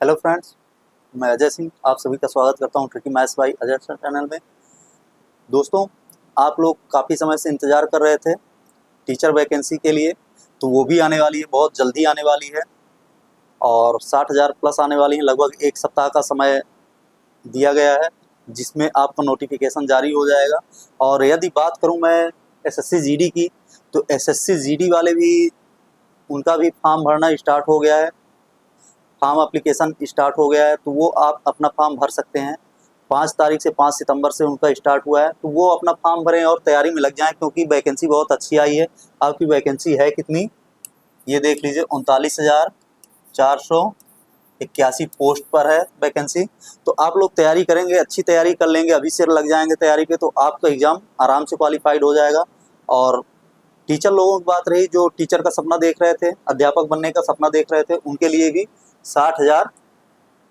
Hello friends, मैं अजय सिंह आप सभी का स्वागत करता हूं tricky maths by Ajay sir channel में। दोस्तों, आप लोग काफ़ी समय से इंतज़ार कर रहे थे टीचर वैकेंसी के लिए, तो वो भी आने वाली है, बहुत जल्दी आने वाली है और 60,000 प्लस आने वाली है। लगभग एक सप्ताह का समय दिया गया है जिसमें आपका नोटिफिकेशन जारी हो जाएगा। और यदि बात करूं मैं एसएससी जीडी की, तो एसएससी जीडी वाले भी उनका भी फॉर्म भरना स्टार्ट हो गया है, फॉर्म एप्लीकेशन स्टार्ट हो गया है। तो वो आप अपना फॉर्म भर सकते हैं। 5 तारीख से 5 सितंबर से उनका स्टार्ट हुआ है, तो वो अपना फॉर्म भरें और तैयारी में लग जाएं, क्योंकि वैकेंसी बहुत अच्छी आई है। आपकी वैकेंसी है कितनी, ये देख लीजिए, 39,481 पोस्ट पर है वैकेंसी। तो आप लोग तैयारी करेंगे, अच्छी तैयारी कर लेंगे, अभी से लग जाएंगे तैयारी पे, तो आपका एग्ज़ाम आराम से क्वालिफाइड हो जाएगा। और टीचर लोगों की बात रही, जो टीचर का सपना देख रहे थे, अध्यापक बनने का सपना देख रहे थे, उनके लिए भी 60,000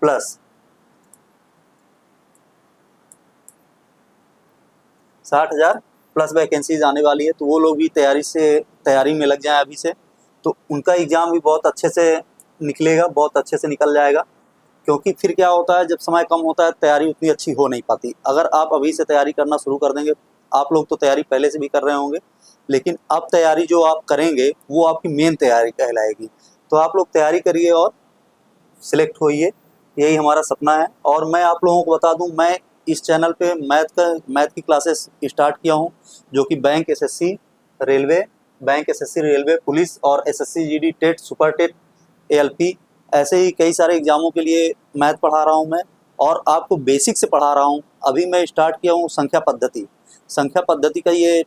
प्लस 60,000 प्लस वैकेंसीज आने वाली है। तो वो लोग भी तैयारी में लग जाएं अभी से, तो उनका एग्ज़ाम भी बहुत अच्छे से निकलेगा, बहुत अच्छे से निकल जाएगा। क्योंकि फिर क्या होता है, जब समय कम होता है तैयारी उतनी अच्छी हो नहीं पाती। अगर आप अभी से तैयारी करना शुरू कर देंगे, आप लोग तो तैयारी पहले से भी कर रहे होंगे, लेकिन अब तैयारी जो आप करेंगे वो आपकी मेन तैयारी कहलाएगी। तो आप लोग तैयारी करिए और सिलेक्ट होइए, यही हमारा सपना है। और मैं आप लोगों को बता दूं, मैं इस चैनल पे मैथ की क्लासेस स्टार्ट किया हूं, जो कि बैंक एसएससी रेलवे, पुलिस और SSC GD, TET, super TET, ALP, ऐसे ही कई सारे एग्जामों के लिए मैथ पढ़ा रहा हूं मैं, और आपको बेसिक से पढ़ा रहा हूं। अभी मैं स्टार्ट किया हूं संख्या पद्धति का ये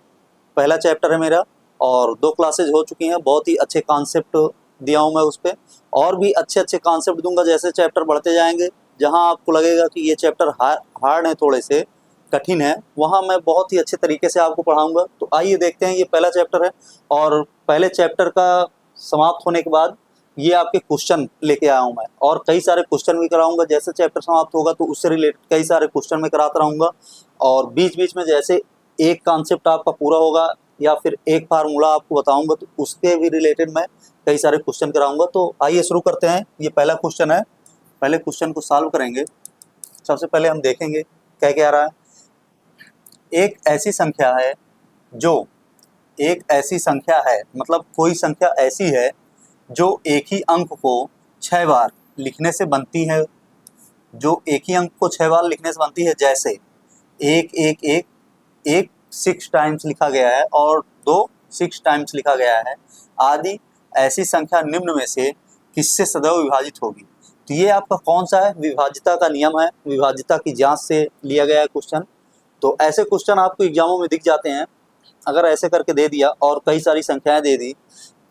पहला चैप्टर है मेरा, और 2 क्लासेज हो चुकी हैं। बहुत ही अच्छे कॉन्सेप्ट दिया हूँ मैं उस पर, और भी अच्छे अच्छे कॉन्सेप्ट दूंगा। जैसे चैप्टर बढ़ते जाएंगे, जहाँ आपको लगेगा कि ये चैप्टर हार्ड है, थोड़े से कठिन है, वहाँ मैं बहुत ही अच्छे तरीके से आपको पढ़ाऊंगा। तो आइए देखते हैं, ये पहला चैप्टर है, और पहले चैप्टर का समाप्त होने के बाद ये आपके क्वेश्चन लेके आया हूँ मैं, और कई सारे क्वेश्चन भी कराऊंगा। जैसे चैप्टर समाप्त होगा तो उससे रिलेटेड कई सारे क्वेश्चन मैं कराता रहूँगा, और बीच बीच में जैसे एक कॉन्सेप्ट आपका पूरा होगा या फिर एक फार्मूला आपको बताऊंगा, तो उसके भी रिलेटेड मैं कई सारे क्वेश्चन कराऊंगा। तो आइए शुरू करते हैं। ये पहला क्वेश्चन है, पहले क्वेश्चन को सॉल्व करेंगे। सबसे पहले हम देखेंगे क्या क्या आ रहा है। एक ऐसी संख्या है, मतलब कोई संख्या ऐसी है जो एक ही अंक को 6 बार लिखने से बनती है, जैसे एक 6 टाइम्स लिखा गया है और 2 6 टाइम्स लिखा गया है आदि। ऐसी संख्या निम्न में से किससे सदैव विभाजित होगी। तो ये आपका कौन सा है, विभाज्यता का नियम है, विभाज्यता की जांच से लिया गया है क्वेश्चन। तो ऐसे क्वेश्चन आपको एग्जामों में दिख जाते हैं। अगर ऐसे करके दे दिया और कई सारी संख्याएं दे दी,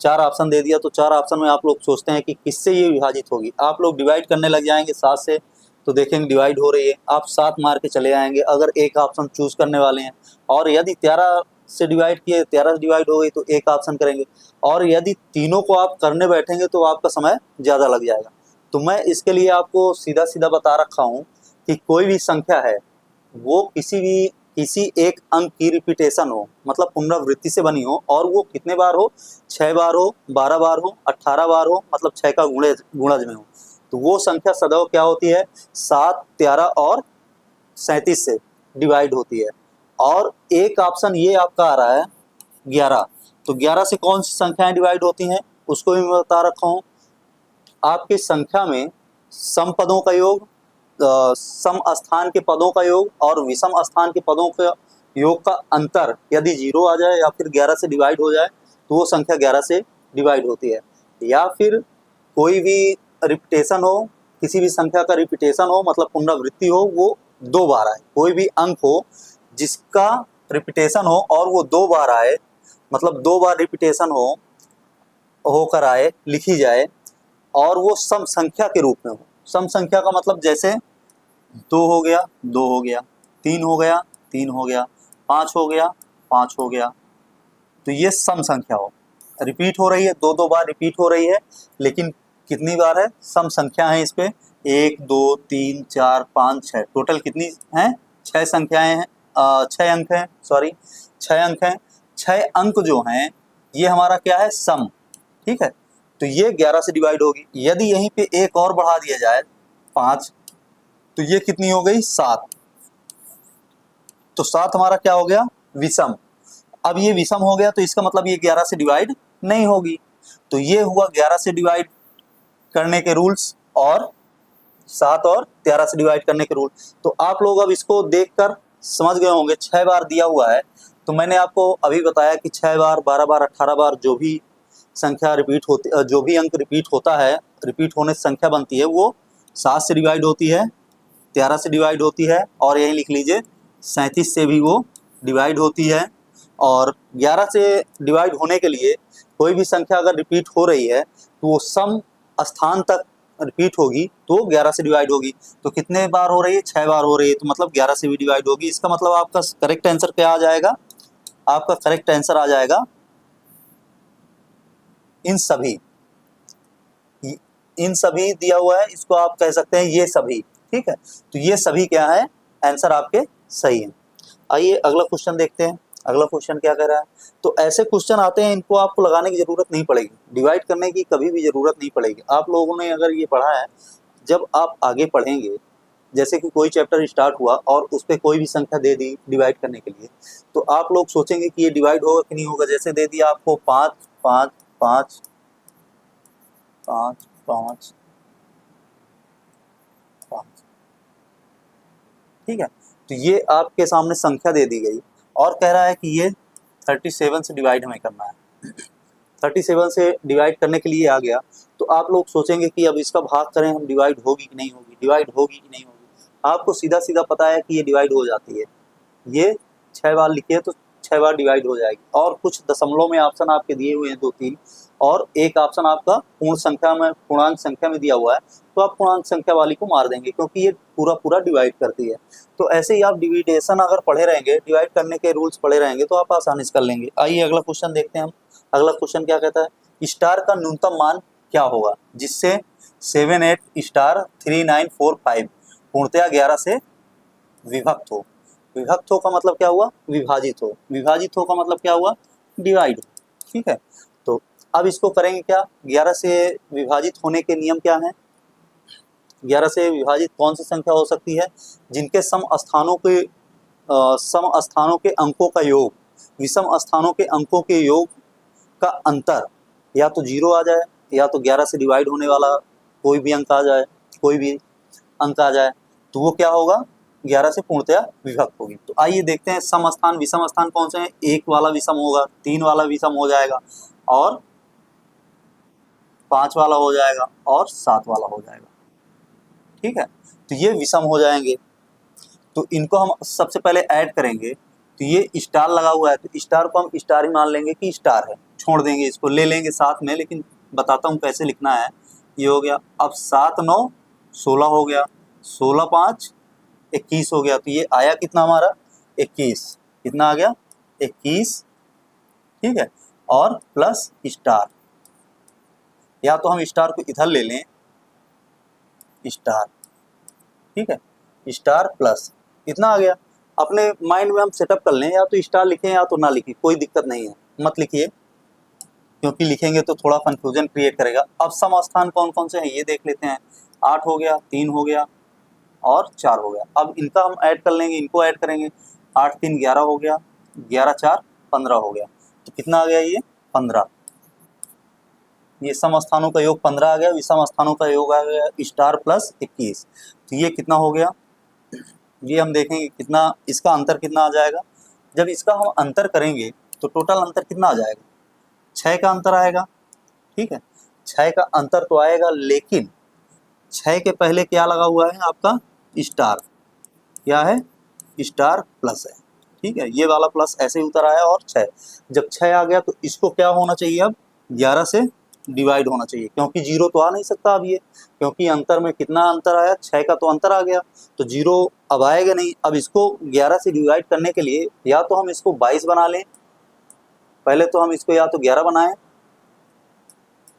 4 ऑप्शन दे दिया, तो 4 ऑप्शन में आप लोग सोचते हैं कि किससे ये विभाजित होगी। आप लोग डिवाइड करने लग जाएंगे 7 से, तो देखेंगे डिवाइड हो रही है, आप 7 मार के चले आएंगे अगर एक ऑप्शन चूज करने वाले हैं। और यदि 13 से डिवाइड किए, 13 से डिवाइड हो गई, तो एक ऑप्शन करेंगे। और यदि तीनों को आप करने बैठेंगे तो आपका समय ज़्यादा लग जाएगा। तो मैं इसके लिए आपको सीधा सीधा बता रखा हूँ कि कोई भी संख्या है वो किसी एक अंक की रिपीटेशन हो, मतलब पुनरावृत्ति से बनी हो, और वो कितने बार हो, 6 बार हो, 12 बार हो, 18 बार हो, मतलब 6 का गुणज में हो, तो वो संख्या सदैव क्या होती है, 7, 13 और 37 से डिवाइड होती है। और एक ऑप्शन ये आपका आ रहा है 11, तो 11 से कौन सी संख्याएं डिवाइड होती हैं उसको भी मैं बता रखा हूँ। आपकी संख्या में सम पदों का योग, सम स्थान के पदों का योग और विषम स्थान के पदों के योग का अंतर यदि 0 आ जाए या फिर 11 से डिवाइड हो जाए, तो वो संख्या 11 से डिवाइड होती है। या फिर कोई भी रिपीटेशन हो, किसी भी संख्या का रिपीटेशन हो, मतलब पुनरावृत्ति हो, वो 2 बार आए। कोई भी अंक हो जिसका रिपीटेशन हो और वो 2 बार आए, मतलब 2 बार रिपीटेशन होकर आए, लिखी जाए, और वो सम संख्या के रूप में हो। सम संख्या का मतलब जैसे 2 हो गया, 2 हो गया, 3 हो गया, 3 हो गया, 5 हो गया, 5 हो गया, तो ये सम संख्या हो। रिपीट हो रही है, 2 बार रिपीट हो रही है, लेकिन कितनी बार है, सम संख्या है। इस पे 1 2 3 4 5 6, टोटल कितनी हैं, 6 संख्याएं हैं, 6 अंक हैं, सॉरी 6 अंक हैं। 6 अंक जो हैं ये हमारा क्या है, सम, ठीक है। तो ये 11 से डिवाइड होगी। यदि यहीं पे एक और बढ़ा दिया जाए, 5, तो ये कितनी हो गई 7। तो 7 हमारा क्या हो गया विषम। अब ये विषम हो गया तो इसका मतलब ये 11 से डिवाइड नहीं होगी। तो ये हुआ 11 से डिवाइड करने के रूल्स और 7 और 13 से डिवाइड करने के रूल। तो आप लोग अब इसको देखकर समझ गए होंगे 6 बार दिया हुआ है। तो मैंने आपको अभी बताया कि 6 बार 12 बार 18 बार जो भी संख्या रिपीट होती, जो भी अंक रिपीट होता है, रिपीट होने से संख्या बनती है, वो 7 से डिवाइड होती है, 13 से डिवाइड होती है और यही लिख लीजिए 37 से भी वो डिवाइड होती है। और 11 से डिवाइड होने के लिए कोई भी संख्या अगर रिपीट हो रही है तो वो सम स्थान तक रिपीट होगी तो 11 से डिवाइड होगी। तो कितने बार हो रही है 6 बार हो रही है, तो मतलब 11 से भी डिवाइड होगी। इसका मतलब आपका करेक्ट आंसर क्या आ जाएगा, आपका करेक्ट आंसर आ जाएगा इन सभी। इन सभी दिया हुआ है, इसको आप कह सकते हैं ये सभी। ठीक है, तो ये सभी क्या है, आंसर आपके सही है। आइए अगला क्वेश्चन देखते हैं। अगला क्वेश्चन क्या कह रहा है। तो ऐसे क्वेश्चन आते हैं, इनको आपको लगाने की जरूरत नहीं पड़ेगी, डिवाइड करने की कभी भी जरूरत नहीं पड़ेगी। आप लोगों ने अगर ये पढ़ा है, जब आप आगे पढ़ेंगे, जैसे कि कोई चैप्टर स्टार्ट हुआ और उस पर कोई भी संख्या दे दी डिवाइड करने के लिए, तो आप लोग सोचेंगे कि ये डिवाइड होगा कि नहीं होगा। जैसे दे दिया आपको 5 5 5 5 5 5, ठीक है। तो ये आपके सामने संख्या दे दी गई और कह रहा है कि ये 37 से डिवाइड हमें करना है। 37 से डिवाइड करने के लिए आ गया, तो आप लोग सोचेंगे कि अब इसका भाग करें हम, डिवाइड होगी कि नहीं होगी, डिवाइड होगी कि नहीं होगी। आपको सीधा सीधा पता है कि ये डिवाइड हो जाती है। ये 6 बार लिखिए तो 6 बार डिवाइड हो जाएगी। और कुछ दशमलव में ऑप्शन आपके दिए हुए हैं 2-3, और एक ऑप्शन आपका पूर्ण संख्या में, पूर्णांक संख्या में दिया हुआ है, तो आप पूर्णांक संख्या वाली को मार देंगे क्योंकि ये पूरा पूरा डिवाइड करती है। तो ऐसे ही आप डिविडेशन अगर पढ़े रहेंगे, डिवाइड करने के रूल्स पढ़े रहेंगे, तो आप आसानी से कर लेंगे। आइए अगला क्वेश्चन देखते हैं हम। अगला क्वेश्चन क्या कहता है, स्टार का न्यूनतम मान क्या होगा जिससे 7 8 स्टार 3 9 4 5 पूर्णतया 11 से विभक्त हो। विभक्त हो का मतलब क्या हुआ, विभाजित हो। विभाजित हो का मतलब क्या हुआ, डिवाइड हो। ठीक है, तो अब इसको करेंगे क्या, 11 से विभाजित होने के नियम क्या हैं। 11 से विभाजित कौन सी संख्या हो सकती है, जिनके सम स्थानों के अंकों का योग विषम स्थानों के अंकों के योग का अंतर या तो 0 आ जाए, या तो 11 से डिवाइड होने वाला कोई भी अंक आ जाए, कोई भी अंक आ जाए, तो वो क्या होगा, 11 से पूर्णतया विभक्त होगी। तो आइए देखते हैं सम स्थान विषम स्थान कौन से हैं। 1 वाला विषम होगा, 3 वाला विषम हो जाएगा, और 5 वाला हो जाएगा, और 7 वाला हो जाएगा। ठीक है, तो ये विषम हो जाएंगे। तो इनको हम सबसे पहले ऐड करेंगे। तो ये स्टार लगा हुआ है, तो स्टार को हम स्टार ही मान लेंगे कि स्टार है, छोड़ देंगे इसको, ले लेंगे साथ में, लेकिन बताता हूँ कैसे लिखना है। ये हो गया, अब 7 9 16 हो गया, 16 5 21 हो गया। तो ये आया कितना हमारा 21, कितना आ गया 21। ठीक है, और प्लस स्टार, या तो हम स्टार को इधर ले लें, स्टार, ठीक है, स्टार प्लस इतना आ गया। अपने माइंड में हम सेटअप कर लें, या तो स्टार लिखें या तो ना लिखें, कोई दिक्कत नहीं है, मत लिखिए, क्योंकि लिखेंगे तो थोड़ा कंफ्यूजन क्रिएट करेगा। अब सम स्थान कौन कौन से हैं ये देख लेते हैं। 8 हो गया, 3 हो गया, और 4 हो गया। अब इनका हम ऐड कर लेंगे, इनको ऐड करेंगे। 8 3 11 हो गया, 11 4 15 हो गया। तो कितना आ गया ये 15। ये सम स्थानों का योग 15 आ गया, विषम स्थानों का योग आ गया स्टार प्लस 21। तो ये कितना हो गया, ये हम देखेंगे कितना, इसका अंतर कितना आ जाएगा। जब इसका हम अंतर करेंगे तो टोटल अंतर कितना आ जाएगा, 6 का अंतर आएगा। ठीक है, 6 का अंतर तो आएगा, लेकिन 6 के पहले क्या लगा हुआ है आपका स्टार, क्या है स्टार प्लस है। ठीक है, ये वाला प्लस ऐसे ही उतर आया, और 6 जब 6 आ गया तो इसको क्या होना चाहिए, अब 11 से डिवाइड होना चाहिए, क्योंकि 0 तो आ नहीं सकता अब ये, क्योंकि अंतर में कितना अंतर आया, 6 का तो अंतर आ गया, तो 0 अब आएगा नहीं। अब इसको 11 से डिवाइड करने के लिए या तो हम इसको 22 बना लें, पहले तो हम इसको या तो 11 बनाएं,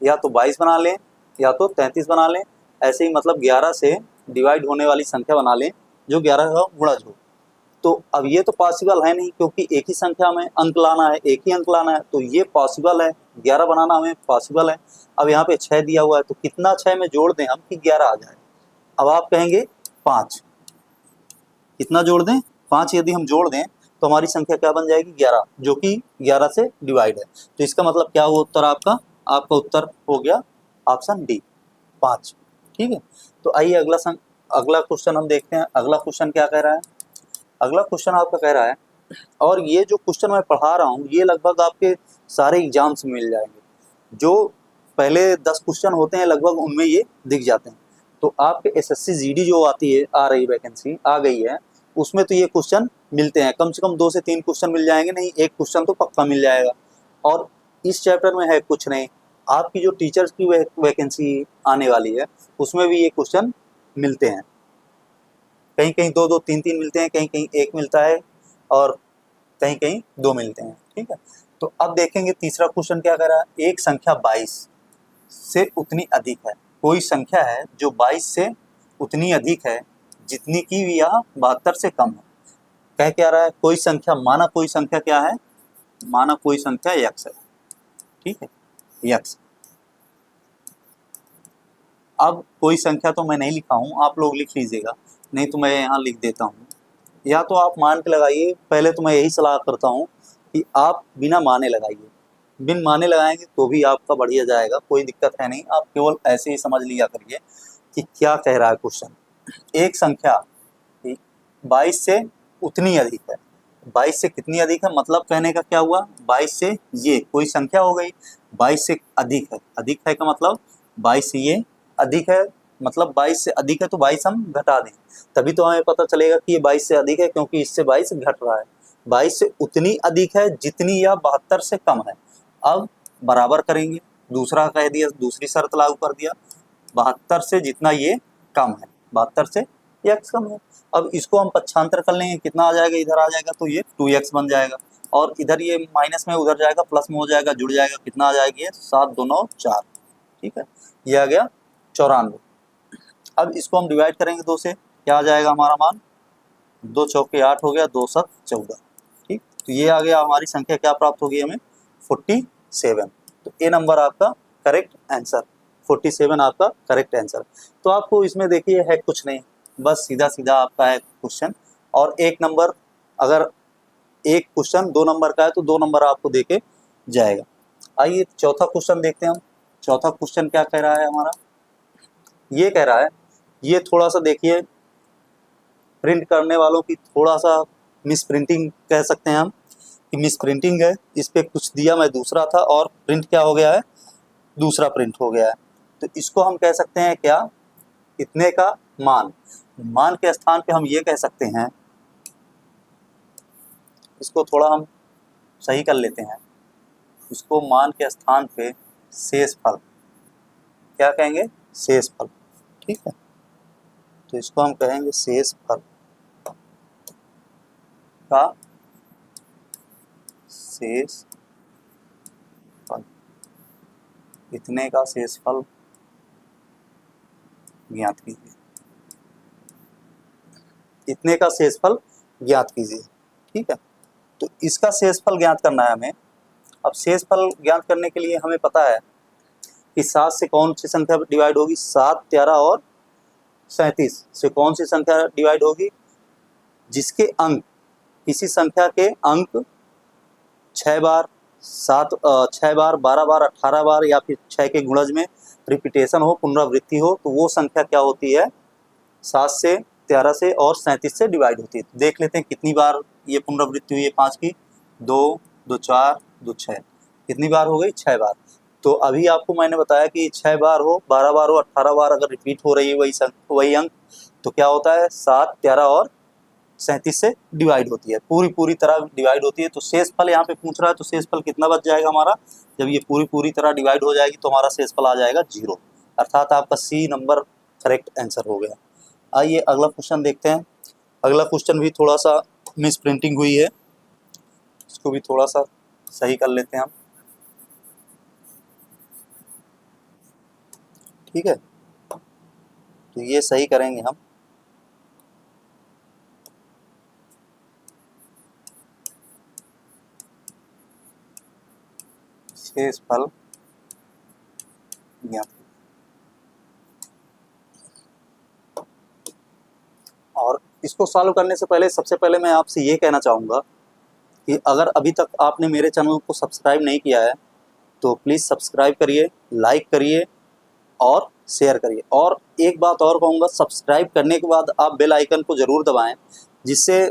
या तो 22 बना लें, या तो 33 बना लें। ऐसे ही मतलब 11 से डिवाइड होने वाली संख्या बना लें जो 11 का गुणज हो। तो अब ये तो पॉसिबल है नहीं, क्योंकि एक ही संख्या में अंक लाना है, एक ही अंक लाना है, तो ये पॉसिबल है, 11 बनाना हमें पॉसिबल है। अब यहाँ पे 6 दिया हुआ है, तो कितना 6 में जोड़ दें हम कि 11 आ जाए। अब आप कहेंगे 5, कितना जोड़ दें, 5 यदि हम जोड़ दें तो हमारी संख्या क्या बन जाएगी, 11, जो कि 11 से डिवाइड है। तो इसका मतलब क्या हुआ उत्तर आपका, आपका उत्तर हो गया ऑप्शन डी 5। ठीक है, तो आइए अगला क्वेश्चन हम देखते हैं। अगला क्वेश्चन क्या कह रहा है, अगला क्वेश्चन आपका कह रहा है, और ये जो क्वेश्चन मैं पढ़ा रहा हूँ ये लगभग आपके सारे एग्जाम्स में मिल जाएंगे, जो पहले 10 क्वेश्चन होते हैं लगभग उनमें ये दिख जाते हैं। तो आपके एसएससी जीडी जो आती है, आ रही वैकेंसी आ गई है, उसमें तो ये क्वेश्चन मिलते हैं, कम से कम 2 से 3 क्वेश्चन मिल जाएंगे, नहीं एक क्वेश्चन तो पक्का मिल जाएगा। और इस चैप्टर में है कुछ नहीं, आपकी जो टीचर्स की वैकेंसी आने वाली है उसमें भी ये क्वेश्चन मिलते हैं, कहीं कहीं 2 2 3 3 मिलते हैं, कहीं कहीं 1 मिलता है और कहीं कहीं 2 मिलते हैं। ठीक है, तो अब देखेंगे तीसरा क्वेश्चन क्या कह रहा है, एक संख्या 22 से उतनी अधिक है, कोई संख्या है जो 22 से उतनी अधिक है जितनी की यह 72 से कम है। कह क्या रहा है, कोई संख्या, माना कोई संख्या क्या है, माना कोई संख्या x है। ठीक है, x। अब कोई संख्या तो मैं नहीं लिखा हूं, आप लोग लिख लीजिएगा, नहीं तो मैं यहाँ लिख देता हूँ, या तो आप मान के लगाइए। पहले तो मैं यही सलाह करता हूँ कि आप बिना माने लगाइए, बिन माने लगाएंगे तो भी आपका बढ़िया जाएगा, कोई दिक्कत है नहीं, आप केवल ऐसे ही समझ लिया करिए कि क्या कह रहा है क्वेश्चन। एक संख्या 22 से उतनी अधिक है, 22 से कितनी अधिक है, मतलब कहने का क्या हुआ, 22 से ये कोई संख्या हो गई, 22 से अधिक है, अधिक है का मतलब 22 से ये अधिक है, मतलब 22 से अधिक है तो 22 हम घटा दें, तभी तो हमें पता चलेगा कि ये 22 से अधिक है, क्योंकि इससे 22 घट रहा है। 22 से उतनी अधिक है जितनी यह 72 से कम है। अब बराबर करेंगे, दूसरा कह दिया, दूसरी शर्त लागू कर दिया, 72 से जितना ये कम है, 72 से x कम है। अब इसको हम पक्षांतर कर लेंगे, कितना आ जाएगा, इधर आ जाएगा तो ये 2x बन जाएगा, और इधर ये माइनस में उधर जाएगा, प्लस में हो जाएगा, जुड़ जाएगा, कितना आ जाएगी ये 7 2 9 4। ठीक है, ये आ गया 94। अब इसको हम डिवाइड करेंगे 2 से, क्या आ जाएगा हमारा मान, 2 चौके 8 हो गया, 2 7 14। ठीक, तो ये आ गया हमारी संख्या, क्या प्राप्त होगी हमें, 47। तो ए नंबर आपका करेक्ट आंसर, 47 आपका करेक्ट आंसर। तो आपको इसमें देखिए है कुछ नहीं, बस सीधा सीधा आपका है क्वेश्चन, और एक नंबर, अगर एक क्वेश्चन 2 नंबर का है तो 2 नंबर आपको देके जाएगा। आइए चौथा क्वेश्चन देखते हैं हम। चौथा क्वेश्चन क्या कह रहा है हमारा, ये कह रहा है, ये थोड़ा सा देखिए, प्रिंट करने वालों की थोड़ा सा मिस प्रिंटिंग कह सकते हैं हम कि मिस प्रिंटिंग है, इस पे कुछ दिया मैं दूसरा था और प्रिंट क्या हो गया है, दूसरा प्रिंट हो गया है। तो इसको हम कह सकते हैं क्या, इतने का मान, मान के स्थान पे हम ये कह सकते हैं, इसको थोड़ा हम सही कर लेते हैं, इसको मान के स्थान पे शेष फल, क्या कहेंगे, शेष फल। ठीक है, तो इसको हम कहेंगे शेष फल का शेष फल, इतने का शेष फल ज्ञात कीजिए, इतने का शेषफल ज्ञात कीजिए। ठीक है, तो इसका शेषफल ज्ञात करना है हमें। अब शेषफल ज्ञात करने के लिए हमें पता है कि 7 से कौन सी संख्या डिवाइड होगी, 7 13 और 37 से कौन सी संख्या डिवाइड होगी, जिसके अंक, किसी संख्या के अंक 6 बार 6 बार 12 बार 18 बार या फिर 6 के गुणज में रिपीटेशन हो, पुनरावृत्ति हो, तो वो संख्या क्या होती है, 7 से 13 से और 37 से डिवाइड होती है। तो देख लेते हैं कितनी बार ये पुनरावृत्ति हुई है 5 की, 2 2 4 2 6, कितनी बार हो गई, 6 बार। तो अभी आपको मैंने बताया कि 6 बार हो, 12 बार हो, 18 बार अगर रिपीट हो रही है वही अंक, तो क्या होता है, 7 13 और 37 से डिवाइड होती है, पूरी तरह डिवाइड होती है। तो शेषफल यहाँ पे पूछ रहा है, तो शेषफल कितना बच जाएगा हमारा, जब ये पूरी तरह डिवाइड हो जाएगी तो हमारा शेषफल आ जाएगा 0, अर्थात आपका सी नंबर करेक्ट आंसर हो गया। आइए अगला क्वेश्चन देखते हैं। अगला क्वेश्चन भी थोड़ा सा मिस प्रिंटिंग हुई है, इसको भी थोड़ा सा सही कर लेते हैं हम। ठीक है, तो ये सही करेंगे हम, शेषफल ज्ञात, इसको सॉल्व करने से पहले सबसे पहले मैं आपसे ये कहना चाहूँगा कि अगर अभी तक आपने मेरे चैनल को सब्सक्राइब नहीं किया है तो प्लीज़ सब्सक्राइब करिए, लाइक करिए और शेयर करिए। और एक बात और कहूँगा, सब्सक्राइब करने के बाद आप बेल आइकन को ज़रूर दबाएं, जिससे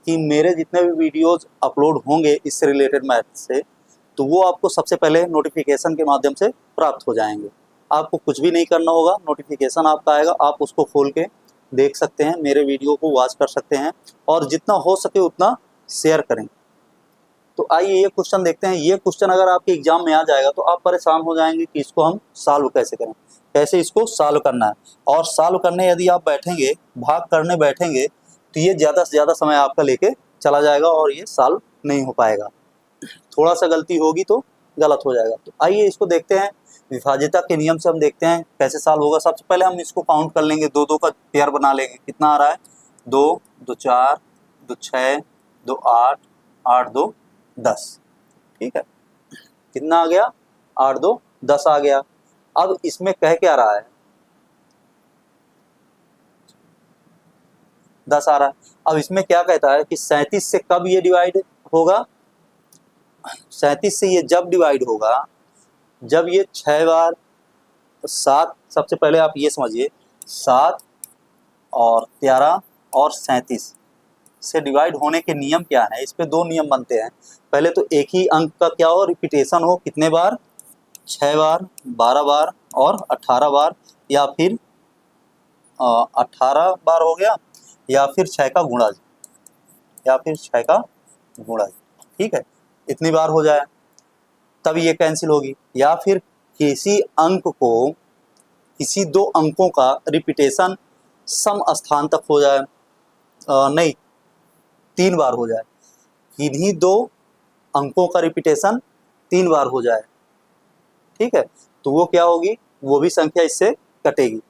कि मेरे जितने भी वीडियोज़ अपलोड होंगे इससे रिलेटेड मैथ से, तो वो आपको सबसे पहले नोटिफिकेशन के माध्यम से प्राप्त हो जाएंगे। आपको कुछ भी नहीं करना होगा, नोटिफिकेशन आपका आएगा, आप उसको खोल के देख सकते हैं, मेरे वीडियो को वॉच कर सकते हैं और जितना हो सके उतना शेयर करें। तो आइए ये क्वेश्चन देखते हैं। ये क्वेश्चन अगर आपके एग्जाम में आ जाएगा तो आप परेशान हो जाएंगे कि इसको हम सॉल्व कैसे करें, कैसे इसको सॉल्व करना है। और सॉल्व करने यदि आप बैठेंगे, भाग करने बैठेंगे, तो ये ज़्यादा से ज़्यादा समय आपका लेके चला जाएगा और ये सॉल्व नहीं हो पाएगा। थोड़ा सा गलती होगी तो गलत हो जाएगा। तो आइए इसको देखते हैं, विभाज्यता के नियम से हम देखते हैं कैसे सॉल्व होगा। सबसे पहले हम इसको काउंट कर लेंगे, 2 2 का पेयर बना लेंगे। कितना आ रहा है? 2 2 4 2 6 2 8 8 2 10। ठीक है, कितना आ गया? 8 2 10 आ गया। अब इसमें कह क्या रहा है? 10 आ रहा है। अब इसमें क्या कहता है कि 37 से कब ये डिवाइड होगा? 37 से ये जब डिवाइड होगा जब ये 6 बार 7, सबसे पहले आप ये समझिए, 7 और 13 और 37 से डिवाइड होने के नियम क्या है? इस पे 2 नियम बनते हैं। पहले तो एक ही अंक का क्या हो, रिपीटेशन हो। कितने बार? 6 बार, 12 बार और 18 बार, या फिर 18 बार हो गया, या फिर 6 का गुणज, या फिर 6 का गुणज। ठीक है, इतनी बार हो जाए तब ये कैंसिल होगी। या फिर किसी अंक को, किसी 2 अंकों का रिपीटेशन सम स्थान तक हो जाए, नहीं 3 बार हो जाए, किन्हीं 2 अंकों का रिपीटेशन 3 बार हो जाए। ठीक है, तो वो क्या होगी? वो भी संख्या इससे कटेगी।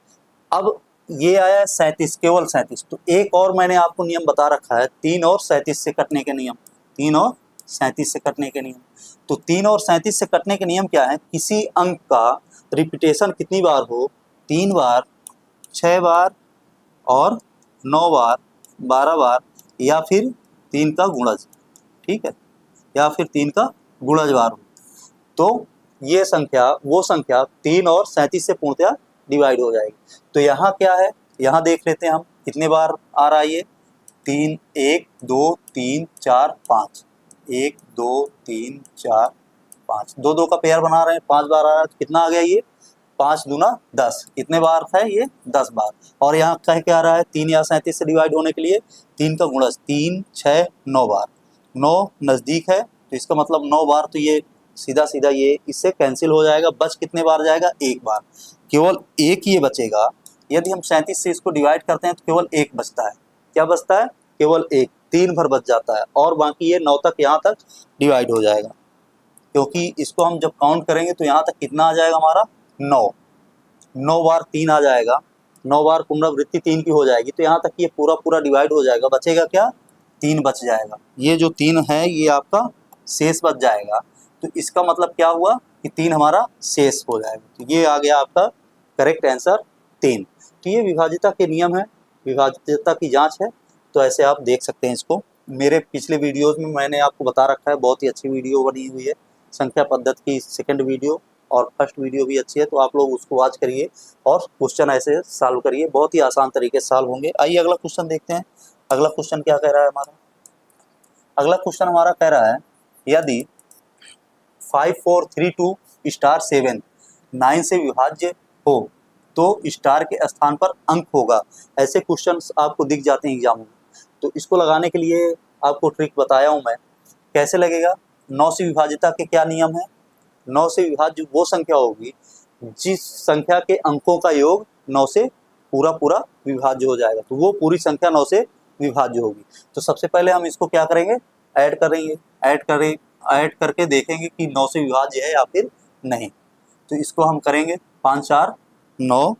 अब ये आया 37, केवल 37। तो एक और मैंने आपको नियम बता रखा है, 3 और 37 से कटने के नियम। 3 और 37 से कटने के नियम। तो 3 और 37 से कटने के नियम क्या है? किसी अंक का रिपीटेशन कितनी बार हो? 3 बार, 6 बार और 9 बार, 12 बार, या फिर 3 का गुणज। ठीक है, या फिर 3 का गुणज बार हो। तो ये संख्या, वो संख्या 3 और 37 से पूर्णतः डिवाइड हो जाएगी। तो यहाँ क्या है? यहाँ देख लेते हैं हम कितने बार आ रहा है ये। 3 1 2 3 4 5, 1 2 3 4 5, 2 2 का पेयर बना रहे हैं, 5 बार आ रहा है। तो कितना आ गया ये? 5 दूना 10। कितने बार है ये? 10 बार। और यहाँ कह क्या आ रहा है? 3 या 37 से डिवाइड होने के लिए 3 का गुणज, 3 6 9 बार। 9 नज़दीक है तो इसका मतलब 9 बार, तो ये सीधा सीधा ये इससे कैंसिल हो जाएगा। बच कितने बार जाएगा? 1 बार, केवल 1 ये बचेगा। यदि हम 37 से इसको डिवाइड करते हैं तो केवल 1 बचता है। क्या बचता है? केवल 1, 3 भर बच जाता है और बाकी ये 9 तक, यहाँ तक डिवाइड हो जाएगा। क्योंकि इसको हम जब काउंट करेंगे तो यहाँ तक कितना आ जाएगा हमारा? 9। 9 बार 3 आ जाएगा, 9 बार पुनरावृत्ति 3 की हो जाएगी, तो यहाँ तक ये पूरा पूरा डिवाइड हो जाएगा। बचेगा क्या? 3 बच जाएगा। ये जो 3 है ये आपका शेष बच जाएगा। तो इसका मतलब क्या हुआ कि 3 हमारा शेष हो जाएगा। तो ये आ गया आपका करेक्ट आंसर 3। तो ये विभाज्यता के नियम है, विभाज्यता की जांच है। तो ऐसे आप देख सकते हैं इसको। मेरे पिछले वीडियोस में मैंने आपको बता रखा है, बहुत ही अच्छी वीडियो बनी हुई है संख्या पद्धति की, सेकंड वीडियो और फर्स्ट वीडियो भी अच्छी है। तो आप लोग उसको वॉच करिए और क्वेश्चन ऐसे सॉल्व करिए, बहुत ही आसान तरीके से सॉल्व होंगे। आइए अगला क्वेश्चन देखते हैं। अगला क्वेश्चन क्या कह रहा है हमारा? अगला क्वेश्चन हमारा कह रहा है, यदि 5 4 3 2 स्टार 7 9 से विभाज्य हो तो स्टार के स्थान पर अंक होगा। ऐसे क्वेश्चंस आपको दिख जाते हैं एग्जाम में। तो इसको लगाने के लिए आपको ट्रिक बताया हूँ मैं, कैसे लगेगा। 9 से विभाज्यता के क्या नियम है? 9 से विभाज्य वो संख्या होगी जिस संख्या के अंकों का योग 9 से पूरा पूरा विभाज्य हो जाएगा। तो वो पूरी संख्या 9 से विभाज्य होगी। तो सबसे पहले हम इसको क्या करेंगे? ऐड करेंगे। ऐड करके देखेंगे कि 9 से विभाज्य है या फिर नहीं। तो इसको हम करेंगे 5 4 9,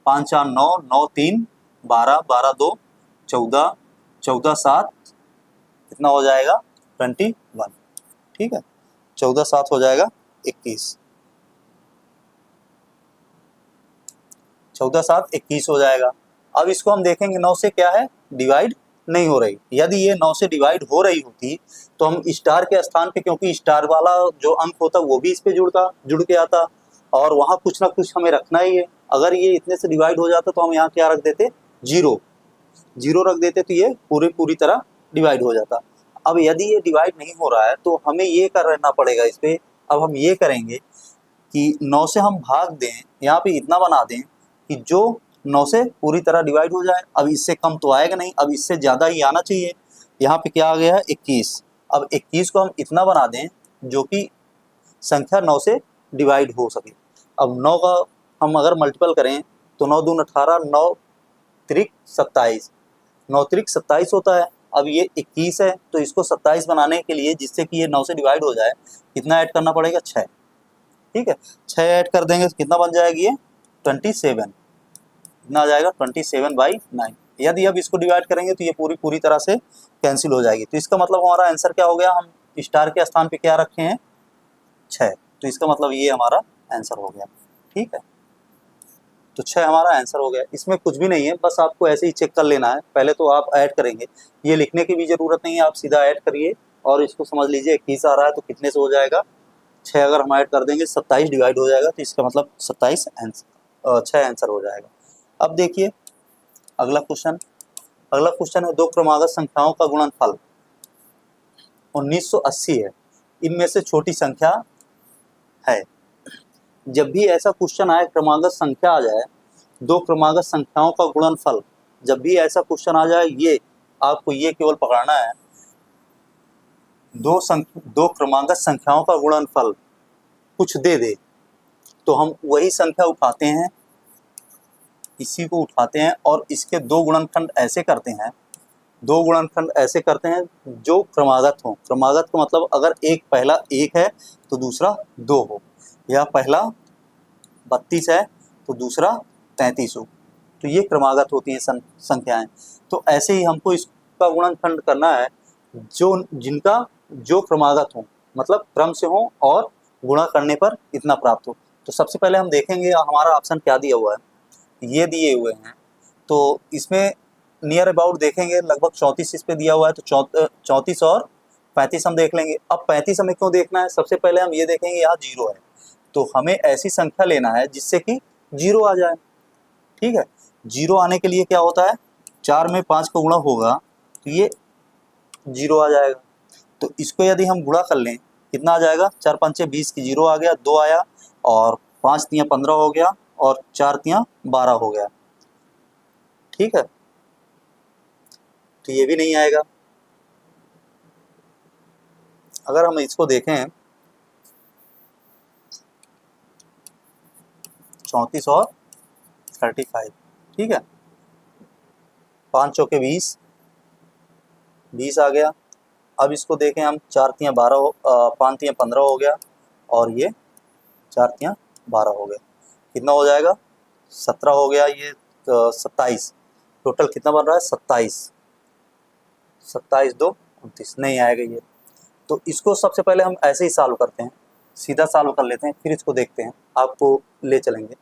5 4 9, 9 3 12, 12 2 14, 14 7 कितना हो जाएगा? 21। ठीक है, 14 7 हो जाएगा 21, 14 7 21 हो जाएगा। अब इसको हम देखेंगे 9 से क्या है डिवाइड नहीं हो रही। यदि ये 9 से डिवाइड हो रही होती तो हम स्टार के स्थान पे, क्योंकि स्टार वाला जो अंक होता वो भी इस पे जुड़ के आता, और वहाँ कुछ ना कुछ हमें रखना ही है। अगर ये इतने से डिवाइड हो जाता तो हम यहाँ क्या रख देते, जीरो रख देते, तो ये पूरी तरह डिवाइड हो जाता। अब यदि ये डिवाइड नहीं हो रहा है तो हमें ये करना पड़ेगा इस पे। अब हम ये करेंगे कि 9 से हम भाग दें, यहाँ पे इतना बना दें कि जो 9 से पूरी तरह डिवाइड हो जाए। अब इससे कम तो आएगा नहीं, अब इससे ज़्यादा ही आना चाहिए। यहाँ पे क्या आ गया है, 21। अब 21 को हम इतना बना दें जो कि संख्या 9 से डिवाइड हो सके। अब 9 का हम अगर मल्टीपल करें तो 9 दूनी 18, 9 त्रिक 27, 9 त्रिक 27 होता है। अब ये 21 है तो इसको 27 बनाने के लिए, जिससे कि ये 9 से डिवाइड हो जाए, कितना ऐड करना पड़ेगा, 6। ठीक है, 6 ऐड कर देंगे तो कितना बन जाएगी ये, 27। कितना आ जाएगा, 27/9। यदि अब इसको डिवाइड करेंगे तो ये पूरी तरह से कैंसिल हो जाएगी। तो इसका मतलब हमारा आंसर क्या हो गया, हम स्टार के स्थान पे क्या रखे हैं, 6। तो इसका मतलब ये हमारा आंसर हो गया। ठीक है, तो 6 हमारा आंसर हो गया। इसमें कुछ भी नहीं है, बस आपको ऐसे ही चेक कर लेना है। पहले तो आप ऐड करेंगे, ये लिखने की भी जरूरत नहीं है, आप सीधा ऐड करिए और इसको समझ लीजिए 21 आ रहा है तो कितने से हो जाएगा, 6 अगर हम ऐड कर देंगे 27 डिवाइड हो जाएगा, तो इसका मतलब 27 आंसर, 6 आंसर हो जाएगा। अब देखिए अगला क्वेश्चन है, दो क्रमागत संख्याओं का गुणनफल 1980 है, इनमें से छोटी संख्या है। जब भी ऐसा क्वेश्चन आए, क्रमागत संख्या आ जाए, दो क्रमागत संख्याओं का गुणनफल, जब भी ऐसा क्वेश्चन आ जाए, ये आपको ये केवल पकड़ना है, दो क्रमागत संख्याओं का गुणनफल कुछ दे दे तो हम वही संख्या उठाते हैं, इसी को उठाते हैं और इसके दो गुणनखंड ऐसे करते हैं, जो क्रमागत हो। क्रमागत का मतलब अगर एक पहला 1 है तो दूसरा 2 हो, या पहला 32 है तो दूसरा 33 हो, तो ये क्रमागत होती हैं संख्याएं। तो ऐसे ही हमको इसका गुणनखंड करना है जिनका जो क्रमागत हो, मतलब क्रम से हो और गुणा करने पर इतना प्राप्त हो। तो सबसे पहले हम देखेंगे हमारा ऑप्शन क्या दिया हुआ है, ये दिए हुए हैं, तो इसमें नियर अबाउट देखेंगे लगभग 34 इस पे दिया हुआ है, तो 34 और 35 हम देख लेंगे। अब 35 हमें क्यों देखना है, सबसे पहले हम ये देखेंगे यहाँ 0 है, तो हमें ऐसी संख्या लेना है जिससे कि 0 आ जाए। ठीक है, 0 आने के लिए क्या होता है, 4 में 5 का गुणा होगा तो ये 0 आ जाएगा। तो इसको यदि हम गुणा कर लें कितना आ जाएगा, 4 5 20 की 0 आ गया, 2 आया और 5 3 15 हो गया और 4 3 12 हो गया। ठीक है, तो ये भी नहीं आएगा। अगर हम इसको देखें 34 और 35, ठीक है, 5 चौके 20 आ गया। अब इसको देखें हम 4 3 12 5 3 15 हो गया और ये 4 3 12 हो गया, कितना हो जाएगा, 17 हो गया, ये 27, टोटल कितना बन रहा है, 27 2 29, नहीं आएगा ये। तो इसको सबसे पहले हम ऐसे ही सॉल्व करते हैं, सीधा सॉल्व कर लेते हैं, फिर इसको देखते हैं, आपको ले चलेंगे।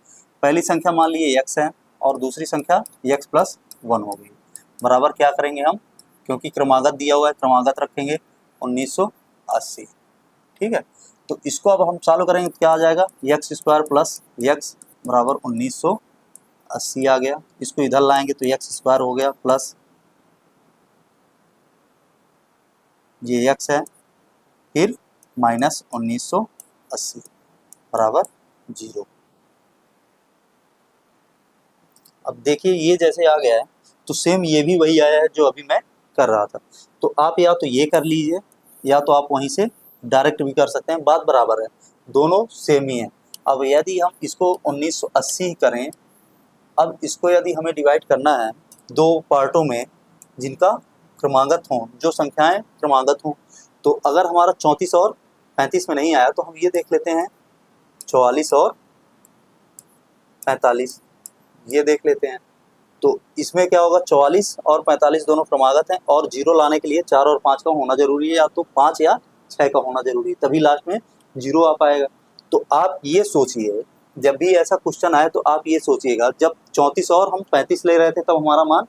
पहली संख्या मान लीजिए x है और दूसरी संख्या x + 1 हो गई, बराबर क्या करेंगे हम, क्योंकि क्रमागत दिया हुआ है क्रमागत रखेंगे 1980। ठीक है, तो इसको अब हम सॉल्व करेंगे, क्या आ जाएगा, x² + x बराबर 1980 आ गया। इसको इधर लाएंगे तो x² हो गया प्लस ये x है, फिर माइनस 1980 बराबर 0। अब देखिए ये जैसे आ गया है तो सेम ये भी वही आया है जो अभी मैं कर रहा था। तो आप या तो ये कर लीजिए या तो आप वहीं से डायरेक्ट भी कर सकते हैं, बात बराबर है, दोनों सेम ही है। अब यदि हम इसको 1980 करें, अब इसको यदि हमें डिवाइड करना है दो पार्टों में जिनका क्रमागत हों, जो संख्याएं क्रमागत हों, तो अगर हमारा 34 और 35 में नहीं आया तो हम ये देख लेते हैं 44 और 45, ये देख लेते हैं। तो इसमें क्या होगा, 44 और 45 दोनों क्रमागत हैं और 0 लाने के लिए 4 और 5 का होना जरूरी है, या तो 5 या 6 का होना जरूरी है, तभी लास्ट में 0 आ पाएगा। तो आप ये सोचिए, जब भी ऐसा क्वेश्चन आए तो आप ये सोचिएगा, जब 34 और हम 35 ले रहे थे तब हमारा मान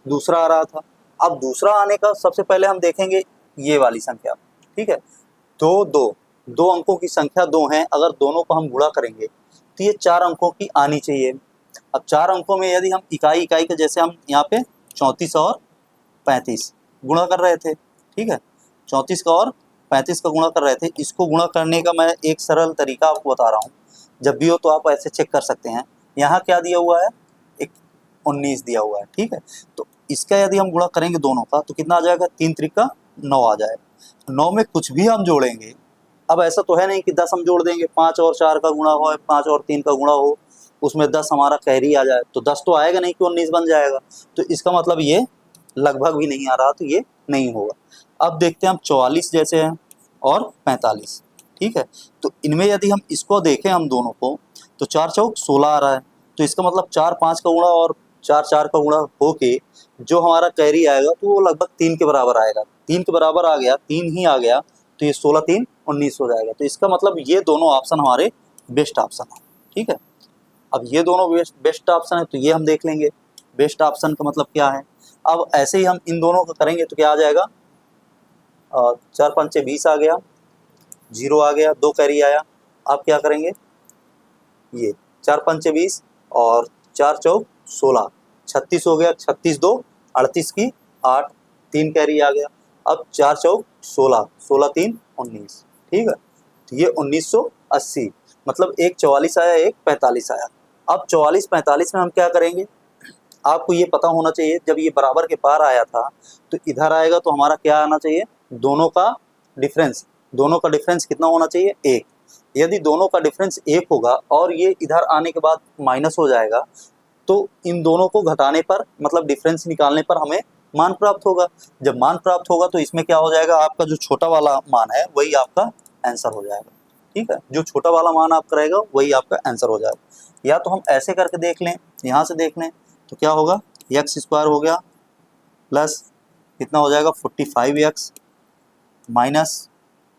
दूसरा आ रहा था। अब दूसरा आने का सबसे पहले हम देखेंगे ये वाली संख्या, ठीक है। दो अंकों की संख्या 2 है, अगर दोनों को हम गुणा करेंगे तो ये 4 अंकों की आनी चाहिए। अब 4 अंकों में यदि हम इकाई के जैसे हम यहाँ पे 34 और 35 गुणा कर रहे थे, ठीक है, 34 का और 35 का गुणा कर रहे थे। इसको गुणा करने का मैं एक सरल तरीका आपको बता रहा हूँ, जब भी हो तो आप ऐसे चेक कर सकते हैं। यहाँ क्या दिया हुआ है, एक 19 दिया हुआ है, ठीक है। तो इसका यदि हम गुणा करेंगे दोनों का तो कितना आ जाएगा, 3 त्रिका 9 आ जाएगा। 9 में कुछ भी हम जोड़ेंगे, अब ऐसा तो है नहीं कि 10 हम जोड़ देंगे, 5 और 4 का गुणा हो, 5 और 3 का गुणा हो, उसमें 10 हमारा कैरी आ जाए, तो 10 तो आएगा नहीं कि 19 बन जाएगा। तो इसका मतलब ये लगभग भी नहीं आ रहा, तो ये नहीं होगा। अब देखते हैं हम 44 जैसे हैं और 45, ठीक है। तो इनमें यदि हम इसको देखें हम दोनों को, तो 4 चौक 16 आ रहा है, तो इसका मतलब 4 5 का गुणा और 4 4 का गुणा होके जो हमारा कैरी आएगा तो वो लगभग 3 के बराबर आएगा। 3 के बराबर आ गया, 3 ही आ गया, तो ये 16 3 19 हो जाएगा। तो इसका मतलब ये दोनों ऑप्शन हमारे बेस्ट ऑप्शन है, ठीक है। अब ये दोनों बेस्ट ऑप्शन है, तो ये हम देख लेंगे बेस्ट ऑप्शन का मतलब क्या है। अब ऐसे ही हम इन दोनों को करेंगे तो क्या आ जाएगा, 4 5 20 आ गया, 0 आ गया, 2 कैरी आया। आप क्या करेंगे, ये 4 5 20 और 4 चौक 16, 36 हो गया, 36 2 38 की 8, 3 कैरी आ गया। अब 4 चौक 16, 16 3 19, ठीक है। तो ये 1980, मतलब एक 44 आया, एक 45 आया। अब 44 45 में हम क्या करेंगे, आपको ये पता होना चाहिए, जब ये बराबर के पार आया था तो इधर आएगा तो हमारा क्या आना चाहिए, दोनों का डिफरेंस कितना होना चाहिए, 1। यदि दोनों का डिफरेंस 1 होगा और ये इधर आने के बाद माइनस हो जाएगा, तो इन दोनों को घटाने पर, मतलब डिफरेंस निकालने पर हमें मान प्राप्त होगा। जब मान प्राप्त होगा तो इसमें क्या हो जाएगा, आपका जो छोटा वाला मान है वही आपका आंसर हो जाएगा, ठीक है। जो छोटा वाला मान आपका रहेगा वही आपका आंसर हो जाएगा। या तो हम ऐसे करके देख लें, यहाँ से देख लें, तो क्या होगा, एक्स स्क्वायर हो गया प्लस कितना हो जाएगा 45x माइनस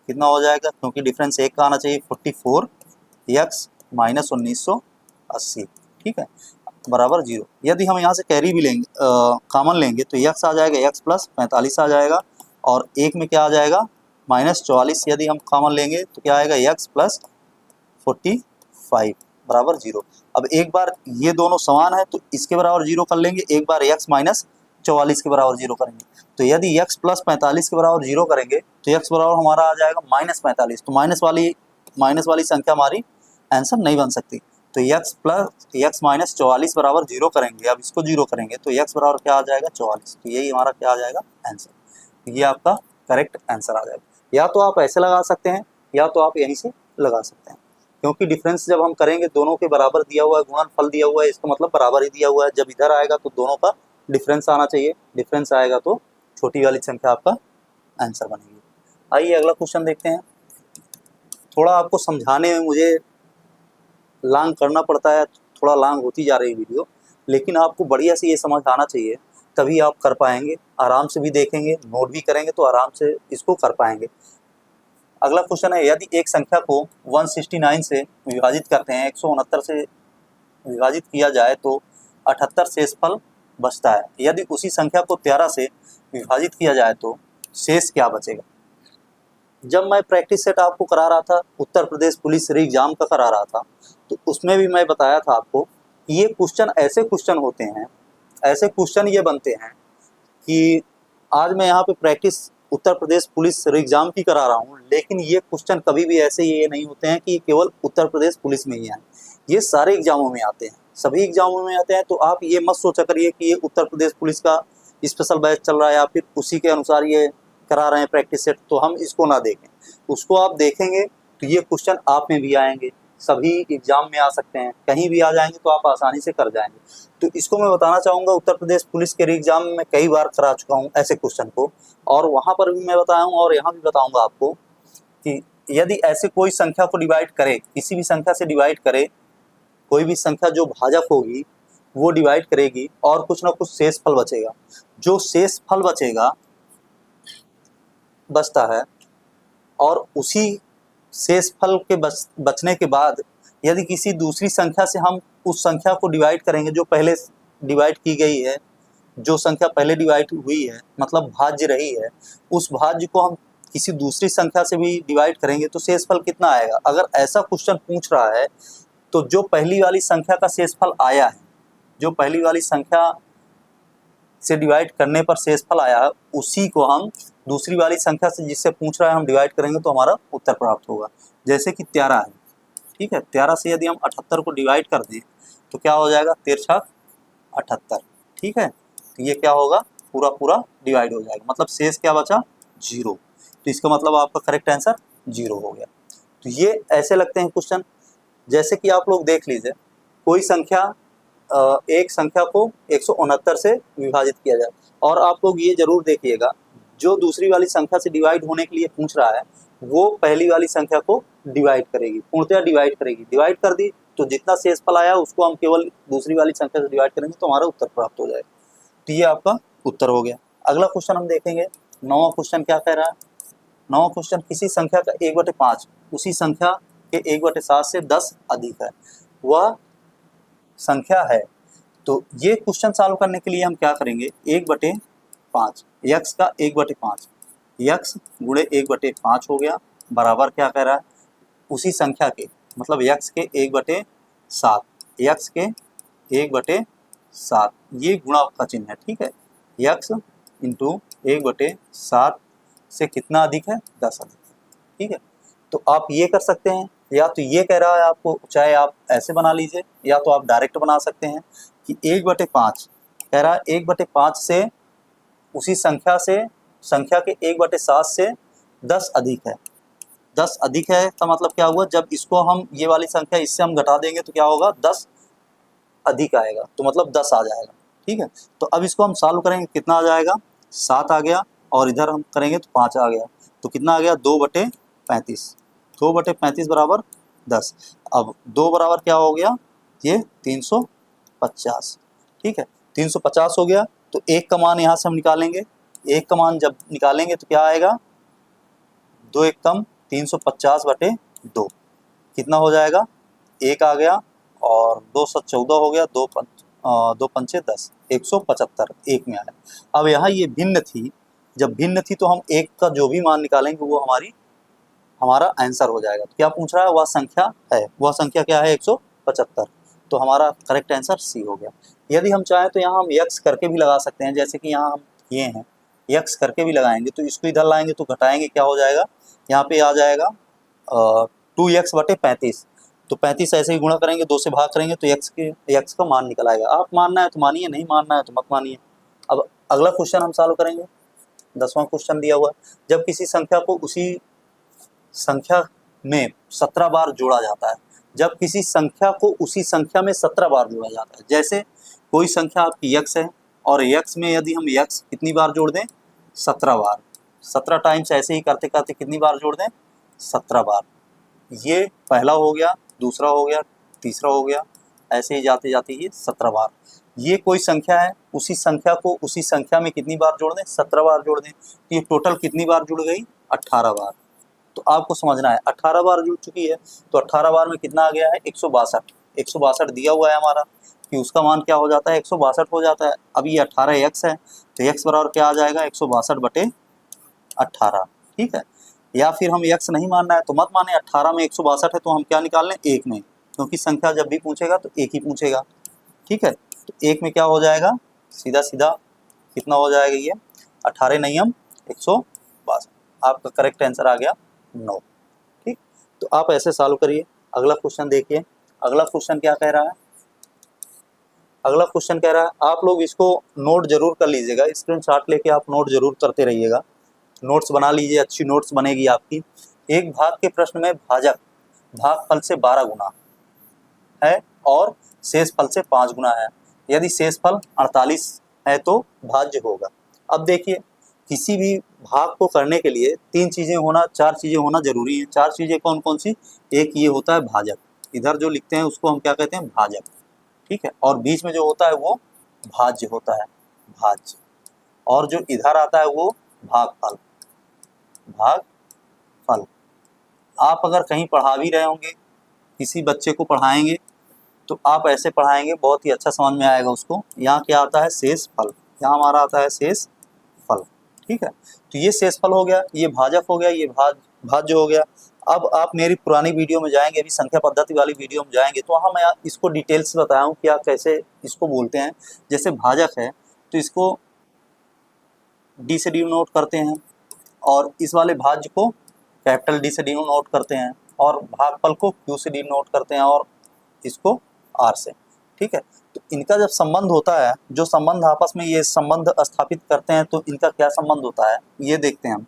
कितना हो जाएगा, क्योंकि डिफरेंस 1 का आना चाहिए, 44x माइनस 1980, ठीक है, बराबर 0। यदि हम यहाँ से कैरी भी लेंगे, कॉमन लेंगे, तो x आ जाएगा, x प्लस 45 आ जाएगा, और 1 में क्या आ जाएगा, माइनस 44। यदि हम कॉमन लेंगे तो क्या आएगा, x प्लस 45 बराबर 0। अब एक बार ये दोनों समान है तो इसके बराबर 0 कर लेंगे, एक बार x माइनस 44 के बराबर 0 करेंगे। तो यदि x प्लस 45 के बराबर 0 करेंगे तो x बराबर हमारा आ जाएगा माइनस 45। तो माइनस वाली संख्या हमारी आंसर नहीं बन सकती। तो x माइनस 44 बराबर 0 करेंगे, अब इसको 0 करेंगे तो x बराबर क्या आ जाएगा, 44। तो यही हमारा क्या आ जाएगा, आंसर। ये आपका करेक्ट आंसर आ जाएगा। या तो आप ऐसे लगा सकते हैं, या तो आप यहीं से लगा सकते हैं, क्योंकि डिफरेंस जब हम करेंगे दोनों के बराबर दिया हुआ है, गुणनफल दिया हुआ है, इसका मतलब बराबर ही दिया हुआ है। जब इधर आएगा तो दोनों का डिफरेंस आना चाहिए, डिफरेंस आएगा तो छोटी वाली संख्या आपका आंसर बनेगी। आइए अगला क्वेश्चन देखते हैं। थोड़ा आपको समझाने में मुझे लॉन्ग करना पड़ता है, थोड़ा लॉन्ग होती जा रही वीडियो, लेकिन आपको बढ़िया से ये समझ आना चाहिए, तभी आप कर पाएंगे। आराम से भी देखेंगे, नोट भी करेंगे तो आराम से इसको कर पाएंगे। अगला क्वेश्चन है, यदि एक संख्या को 169 से विभाजित करते हैं, 169 से विभाजित किया जाए तो 78 शेषफल बचता है। यदि उसी संख्या को 13 से विभाजित किया जाए तो शेष क्या बचेगा। जब मैं प्रैक्टिस सेट आपको करा रहा था, उत्तर प्रदेश पुलिस री एग्जाम का करा रहा था, तो उसमें भी मैं बताया था आपको कि ये क्वेश्चन ऐसे क्वेश्चन होते हैं, ऐसे क्वेश्चन ये बनते हैं कि आज मैं यहाँ पे practice Uttar Pradesh police exam की करा रहा हूँ, लेकिन ये क्वेश्चन कभी भी ऐसे ये नहीं होते हैं कि केवल उत्तर प्रदेश पुलिस में ही आए, ये सारे एग्जामों में आते हैं, सभी एग्जामों में आते हैं। तो आप ये मत सोचा करिए कि ये उत्तर प्रदेश पुलिस का स्पेशल बैच चल रहा है या फिर उसी के अनुसार ये करा रहे हैं प्रैक्टिस सेट, तो हम इसको ना देखें। उसको आप देखेंगे तो ये क्वेश्चन आप में भी आएंगे, सभी एग्जाम में आ सकते हैं, कहीं भी आ जाएंगे, तो आप आसानी से कर जाएंगे। तो इसको मैं बताना चाहूँगा, उत्तर प्रदेश पुलिस के एग्जाम में कई बार करा चुका हूँ ऐसे क्वेश्चन को, और वहाँ पर भी मैं बताया हूँ और यहाँ भी बताऊँगा आपको कि यदि ऐसे कोई संख्या को डिवाइड करे, किसी भी संख्या से डिवाइड करे, कोई भी संख्या जो भाजक होगी वो डिवाइड करेगी और कुछ ना कुछ शेष फल बचेगा। जो शेष फल बचता है, और उसी शेष फल के बचने के बाद यदि किसी दूसरी संख्या से हम उस संख्या को डिवाइड करेंगे जो पहले डिवाइड की गई है, जो संख्या पहले डिवाइड हुई है मतलब भाज्य रही है, उस भाज्य को हम किसी दूसरी संख्या से भी डिवाइड करेंगे तो शेषफल कितना आएगा। अगर ऐसा क्वेश्चन पूछ रहा है तो जो पहली वाली संख्या का शेषफल आया है, जो पहली वाली संख्या से डिवाइड करने पर शेषफल आया है, उसी को हम दूसरी वाली संख्या से जिससे पूछ रहा है हम डिवाइड करेंगे तो हमारा उत्तर प्राप्त होगा। जैसे कि 13 है, ठीक है, 13 से यदि हम 78 को डिवाइड कर दें तो क्या हो जाएगा, 13 78, ठीक है। तो ये क्या होगा, पूरा पूरा डिवाइड हो जाएगा, मतलब शेष क्या बचा, 0। तो इसका मतलब आपका करेक्ट आंसर 0 हो गया। तो ये ऐसे लगते हैं क्वेश्चन। जैसे कि आप लोग देख लीजिए, कोई संख्या एक संख्या को 169 से विभाजित किया जाए, और आप लोग ये जरूर देखिएगा, जो दूसरी वाली संख्या से डिवाइड होने के लिए पूछ रहा है वो पहली वाली संख्या को डिवाइड करेगी, पूर्णतः डिवाइड करेगी। डिवाइड कर दी तो जितना शेषफल आया उसको हम केवल दूसरी वाली संख्या से डिवाइड करेंगे तो हमारा उत्तर प्राप्त हो जाएगा। तो ये आपका उत्तर हो गया। अगला क्वेश्चन हम देखेंगे, 9वां क्वेश्चन क्या कह रहा है। 9वां क्वेश्चन, किसी संख्या का 1/5 उसी संख्या के 1/7 से 10 अधिक है, वह संख्या है। तो ये क्वेश्चन सॉल्व करने के लिए हम क्या करेंगे, 1/5 यक्स का 1/5 यक्स गुणे 1/5 हो गया, बराबर क्या कह रहा है, उसी संख्या के मतलब यक्स के 1/7, यक्स के 1/7, ये गुणा का चिन्ह है, ठीक है। यक्स इंटू 1/7 से कितना अधिक है, 10 अधिक है, ठीक है। तो आप ये कर सकते हैं, या तो ये कह रहा है आपको, चाहे आप ऐसे बना लीजिए या तो आप डायरेक्ट बना सकते हैं कि 1/5 कह रहा है, 1/5 से उसी संख्या से संख्या के 1/7 से 10 अधिक है। 10 अधिक है का मतलब क्या हुआ, जब इसको हम ये वाली संख्या इससे हम घटा देंगे तो क्या होगा, 10 अधिक आएगा, तो मतलब 10 आ जाएगा, ठीक है। तो अब इसको हम सॉल्व करेंगे, कितना आ जाएगा, 7 आ गया, और इधर हम करेंगे तो 5 आ गया, तो कितना आ गया, 2/35, 2/35 बराबर 10। अब 2 बराबर क्या हो गया, ये 350, ठीक है, 350 हो गया। तो 1 का मान यहाँ से हम निकालेंगे, 1 का मान जब निकालेंगे तो क्या आएगा, 2 1 कम 350/2 कितना हो जाएगा, 1 आ गया, और 214 हो गया, 2 पंचे 10, 175 1 में आया। अब यहाँ ये भिन्न थी, जब भिन्न थी तो हम 1 का जो भी मान निकालेंगे वो हमारा आंसर हो जाएगा। तो क्या पूछ रहा है, वह संख्या है, वह संख्या क्या है, 175, तो हमारा करेक्ट आंसर सी हो गया। यदि हम चाहें तो यहाँ हम यक्स करके भी लगा सकते हैं, जैसे कि यहाँ हम ये हैं, यक्स करके भी लगाएंगे तो इसको इधर लाएंगे तो घटाएंगे, क्या हो जाएगा, यहाँ पे आ जाएगा 2x/35, तो 35 ऐसे ही गुणा करेंगे, 2 से भाग करेंगे तो यक्स का मान निकल आएगा। आप मानना है तो मानिए, नहीं मानना है तो मत मानिए। अब अगला क्वेश्चन हम सॉल्व करेंगे, 10वां क्वेश्चन दिया हुआ, जब किसी संख्या को उसी संख्या में 17 बार जोड़ा जाता है, जब किसी संख्या को उसी संख्या में 17 बार जोड़ा जाता है, जैसे कोई संख्या आपकी यक्स है और यक्स में यदि हम यक्स कितनी बार जोड़ दें, 17 बार, 17 टाइम्स ऐसे ही करते करते कितनी बार जोड़ दें, 17 बार। ये पहला हो गया, दूसरा हो गया, तीसरा हो गया, ऐसे ही जाते जाते ये 17 बार। ये कोई संख्या है, उसी संख्या को उसी संख्या में कितनी बार जोड़ दें, 17 बार जोड़ दें, तो ये टोटल कितनी बार जुड़ गई, 18 बार। तो आपको समझना है 18 बार जुड़ चुकी है, तो 18 बार में कितना आ गया है, 162, 162 दिया हुआ है हमारा कि उसका मान क्या हो जाता है, 162 हो जाता है। अब ये 18 यक्स है तो यक्स बराबर क्या आ जाएगा, 162/18, ठीक है। या फिर हम यक्स नहीं मानना है तो मत माने, 18 में 162 है तो हम क्या निकाल लें, 1 में, क्योंकि संख्या जब भी पूछेगा तो एक ही पूछेगा, ठीक है। तो 1 में क्या हो जाएगा, सीधा सीधा कितना हो जाएगा, ये 18 नहीं हम 162, आपका करेक्ट आंसर आ गया 9, ठीक। तो आप ऐसे सॉल्व करिए। अगला क्वेश्चन देखिए, अगला क्वेश्चन क्या कह रहा है, अगला क्वेश्चन कह रहा है, आप लोग इसको नोट जरूर कर लीजिएगा, स्क्रीनशॉट लेके आप नोट जरूर करते रहिएगा, नोट्स बना लीजिए, अच्छी नोट्स बनेगी आपकी। एक भाग के प्रश्न में भाजक भागफल से 12 गुना है और शेषफल से 5 गुना है, यदि शेषफल 48 है तो भाज्य होगा। अब देखिए, किसी भी भाग को करने के लिए 4 चीजें होना जरूरी है। 4 चीजें कौन कौन सी, एक ये होता है भाजक, इधर जो लिखते हैं उसको हम क्या कहते हैं, भाजक, ठीक है, और बीच में जो होता है वो भाज्य होता है, भाज्य, और जो इधर आता है वो भागफल, भागफल। आप अगर कहीं पढ़ा भी रहे होंगे, किसी बच्चे को पढ़ाएंगे तो आप ऐसे पढ़ाएंगे, बहुत ही अच्छा समझ में आएगा उसको। यहाँ क्या आता है, शेषफल, यहाँ हमारा आता है शेष फल। ठीक है, तो ये शेष फल हो गया, ये भाजक हो गया, ये भाज्य हो गया। अब आप मेरी पुरानी वीडियो में जाएंगे, अभी संख्या पद्धति वाली वीडियो में जाएंगे तो वहाँ मैं इसको डिटेल्स बताया हूँ क्या कैसे इसको बोलते हैं। जैसे भाजक है तो इसको डी से डिनोट करते हैं, और इस वाले भाज्य को कैपिटल डी से डिनोट करते हैं, और भागफल को क्यू से डिनोट करते हैं, और इसको आर से। ठीक है, तो इनका जब संबंध होता है, जो संबंध आपस में ये संबंध स्थापित करते हैं, तो इनका क्या संबंध होता है ये देखते हैं हम।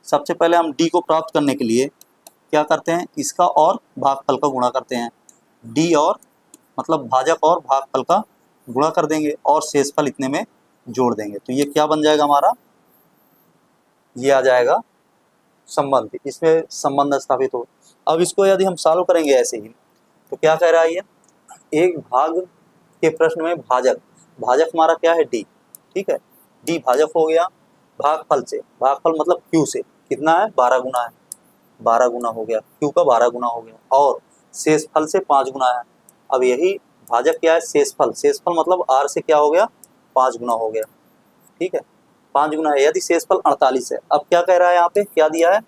सबसे पहले हम डी को प्राप्त करने के लिए क्या करते हैं, इसका और भागफल का गुणा करते हैं। डी और मतलब भाजक और भागफल का गुणा कर देंगे और शेषफल इतने में जोड़ देंगे, तो ये क्या बन जाएगा हमारा, ये आ जाएगा संबंध, इसमें संबंध स्थापित हो। अब इसको यदि हम सॉल्व करेंगे ऐसे ही तो क्या कह रहा है ये, एक भाग के प्रश्न में भाजक हमारा क्या है डी। ठीक है, डी भाजक हो गया, भागफल से, भागफल मतलब क्यू से कितना है 12 गुना है, 12 गुना हो गया, क्यू का 12 गुना हो गया, और शेषफल से 5 गुना है। अब यही भाजक क्या है शेषफल, शेषफल मतलब आर से क्या हो गया 5 गुना हो गया। ठीक है, 5 गुना है, यदि शेषफल 48 है। अब क्या कह रहा है यहाँ पे, क्या दिया है,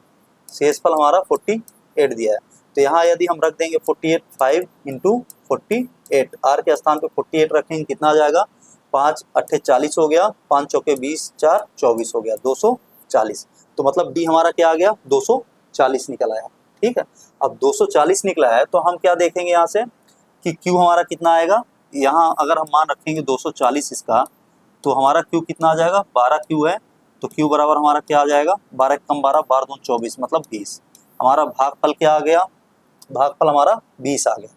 शेषफल हमारा 48 दिया है, तो यहाँ यदि हम रख देंगे 48 5 इंटू 48, आर के स्थान पे 48 रखेंगे, कितना आ जाएगा 5 8 40 हो गया, 5 चौके 20 4 24 हो गया 240। तो मतलब डी हमारा क्या आ गया 240 निकल आया। ठीक है, अब 240 निकला है तो हम क्या देखेंगे यहाँ से कि क्यू हमारा कितना आएगा, यहाँ अगर हम मान रखेंगे 240 इसका, तो हमारा क्यू कितना आ जाएगा 12 क्यू है, तो क्यू बराबर हमारा क्या आ जाएगा 12 कम 12 12 दूनी 24 मतलब 20। हमारा भागफल क्या आ गया, भागफल हमारा 20 आ गया।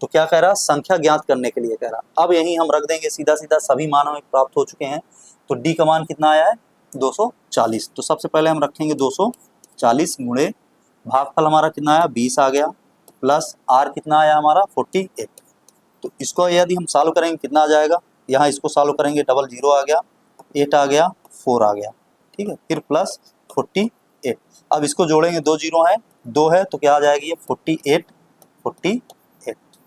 तो क्या कह रहा, संख्या ज्ञात करने के लिए कह रहा। अब यहीं हम रख देंगे सीधा सीधा, सभी मान हमें प्राप्त हो चुके हैं, तो डी का मान कितना आया है 240। तो सबसे पहले हम रखेंगे 240 गुणे भागफल हमारा कितना आया 20 आ गया, प्लस आर कितना आया हमारा 48। तो इसको यदि हम सॉल्व करेंगे कितना आ जाएगा, यहाँ इसको सॉल्व करेंगे डबल 0 आ गया, 8 आ गया, 4 आ गया। ठीक है, फिर प्लस 48। अब इसको जोड़ेंगे, 2 जीरो है, 2 है, तो क्या आ जाएगी ये 48।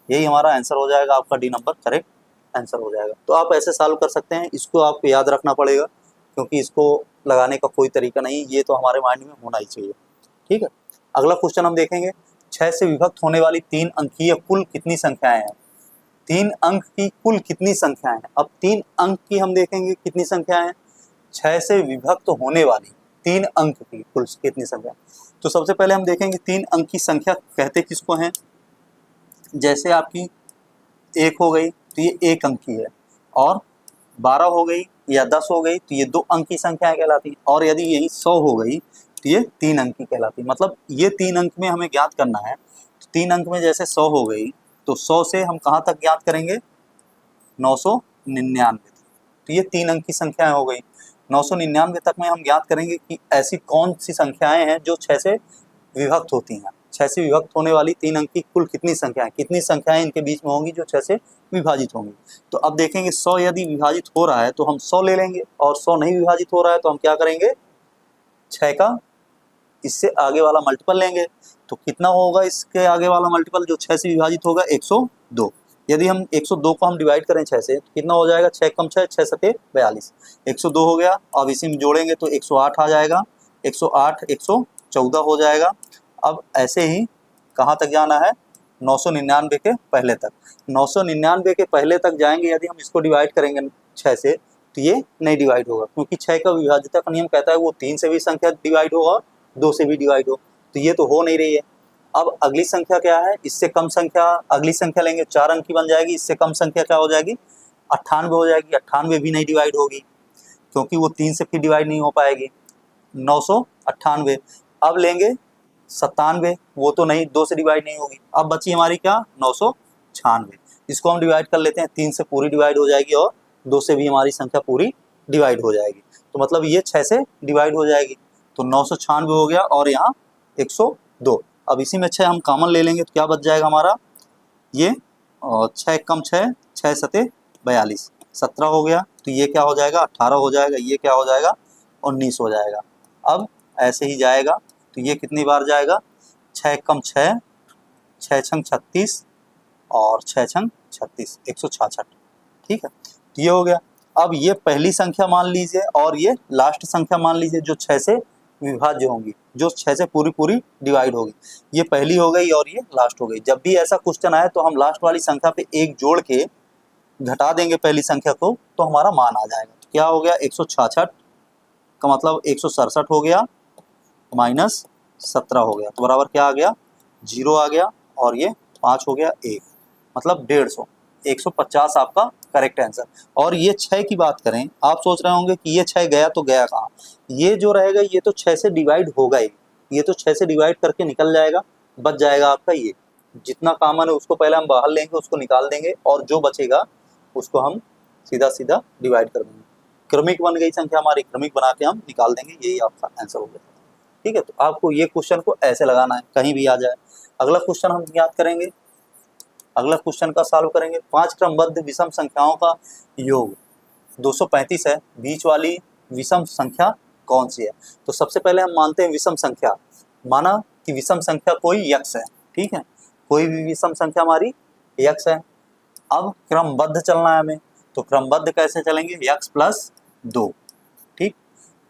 यही हमारा आंसर हो जाएगा, आपका डी नंबर करेक्ट आंसर हो जाएगा। तो आप ऐसे सॉल्व कर सकते हैं, इसको आपको याद रखना पड़ेगा क्योंकि इसको लगाने का कोई तरीका नहीं, ये तो हमारे माइंड में होना ही चाहिए। ठीक है, अगला क्वेश्चन हम देखेंगे, 6 से विभक्त होने वाली 3 अंकीय कुल कितनी संख्याएं हैं। 3 अंक की कुल कितनी संख्याएं हैं। अब 3 अंक की हम देखेंगे कितनी संख्याएं हैं, 6 से विभक्त होने वाली 3 अंक की कुल कितनी संख्या। तो सबसे पहले हम देखेंगे 3 अंक की संख्या कहते किसको हैं। जैसे आपकी 1 हो गई तो ये 1 अंक की है, और 12 हो गई या 10 हो गई तो ये 2 अंक की संख्याएं कहलाती, और यदि यही 100 हो गई तो ये 3 अंक की कहलाती। मतलब ये 3 अंक में हमें ज्ञात करना है। 3 अंक में जैसे 100 हो गई तो 100 से हम कहाँ तक ज्ञात करेंगे 999 तक, तो ये 3 अंक की संख्याएं हो गई। 999 तक में हम ज्ञात करेंगे कि ऐसी कौन सी संख्याएं हैं जो 6 से विभक्त होती हैं। 6 से विभक्त होने वाली 3 अंक की कुल कितनी संख्याएं इनके बीच में होंगी जो 6 से विभाजित होंगी। तो अब देखेंगे 100 यदि विभाजित हो रहा है तो हम 100 ले लेंगे, और 100 नहीं विभाजित हो रहा है तो हम क्या करेंगे 6 का इससे आगे वाला मल्टीपल लेंगे। तो कितना होगा इसके आगे वाला मल्टीपल जो 6 से विभाजित होगा 102। यदि हम 102 को हम डिवाइड करें 6 से तो कितना हो जाएगा 6 कम 6 6 सते 42, 102 हो गया। अब इसी में जोड़ेंगे तो 108 आ जाएगा, 108 114 हो जाएगा। अब ऐसे ही कहाँ तक जाना है 999 के पहले तक। 999 के पहले तक जाएंगे, यदि हम इसको डिवाइड करेंगे 6 से तो ये नहीं डिवाइड होगा, क्योंकि 6 का विभाज्यता का नियम कहता है वो 3 से भी संख्या डिवाइड होगा, 2 से भी डिवाइड हो, तो ये तो हो नहीं रही है। अब अगली संख्या क्या है, इससे कम संख्या अगली संख्या लेंगे 4 अंक की बन जाएगी, इससे कम संख्या क्या हो जाएगी 98 हो जाएगी। 98 भी नहीं डिवाइड होगी क्योंकि वो 3 से फिर डिवाइड नहीं हो पाएगी। 998 अब लेंगे 97, वो तो नहीं 2 से डिवाइड नहीं होगी। अब बची हमारी क्या 996, इसको हम डिवाइड कर लेते हैं, 3 से पूरी डिवाइड हो जाएगी और 2 से भी हमारी संख्या पूरी डिवाइड हो जाएगी, तो मतलब ये 6 से डिवाइड हो जाएगी। तो 996 हो गया और यहाँ 102। अब इसी में 6 हम कॉमन ले लेंगे तो क्या बच जाएगा हमारा ये 6 कम 6 6 सते 42, 17 हो गया। तो ये क्या हो जाएगा 18 हो जाएगा, ये क्या हो जाएगा 19 हो जाएगा। अब ऐसे ही जाएगा तो ये कितनी बार जाएगा 6 कम 6 6 छंग 36 और 6 छंग 36 166। ठीक है, तो ये हो गया। अब ये पहली संख्या मान लीजिए और ये लास्ट संख्या मान लीजिए जो 6 से विभाज्य होंगी, जो 6 से पूरी पूरी डिवाइड होगी। ये पहली हो गई और ये लास्ट हो गई। जब भी ऐसा क्वेश्चन आए तो हम लास्ट वाली संख्या पे एक जोड़ के घटा देंगे पहली संख्या को, तो हमारा मान आ जाएगा। तो क्या हो गया, 166 का मतलब 167 हो गया माइनस 17 हो गया, तो बराबर क्या आ गया, 0 आ गया, और ये 5 हो गया 1, मतलब 150, 150 आपका करेक्ट आंसर। और ये 6 की बात करें, आप सोच रहे होंगे कि ये 6 गया तो गया कहाँ, ये जो रहेगा ये तो 6 से डिवाइड होगा ही, ये तो 6 से डिवाइड करके निकल जाएगा, बच जाएगा आपका ये, जितना कॉमन है उसको पहले हम बाहर लेंगे, उसको निकाल देंगे, और जो बचेगा उसको हम सीधा सीधा डिवाइड कर देंगे। क्रमिक बन गई संख्या हमारी, क्रमिक बना के हम निकाल देंगे, यही आपका आंसर हो गया। ठीक है, तो आपको ये क्वेश्चन को ऐसे लगाना है, कहीं भी आ जाए। अगला क्वेश्चन हम याद करेंगे, अगला क्वेश्चन का सॉल्व करेंगे। 5 क्रमबद्ध विषम संख्याओं का योग 235 है, बीच वाली विषम संख्या कौन सी है? तो सबसे पहले हम मानते हैं विषम संख्या, माना कि विषम संख्या कोई यक्ष है, ठीक है, कोई भी विषम संख्या हमारी यक्ष है। अब क्रमबद्ध चलना है हमें, तो क्रमबद्ध कैसे चलेंगे, यक्ष प्लस 2, ठीक।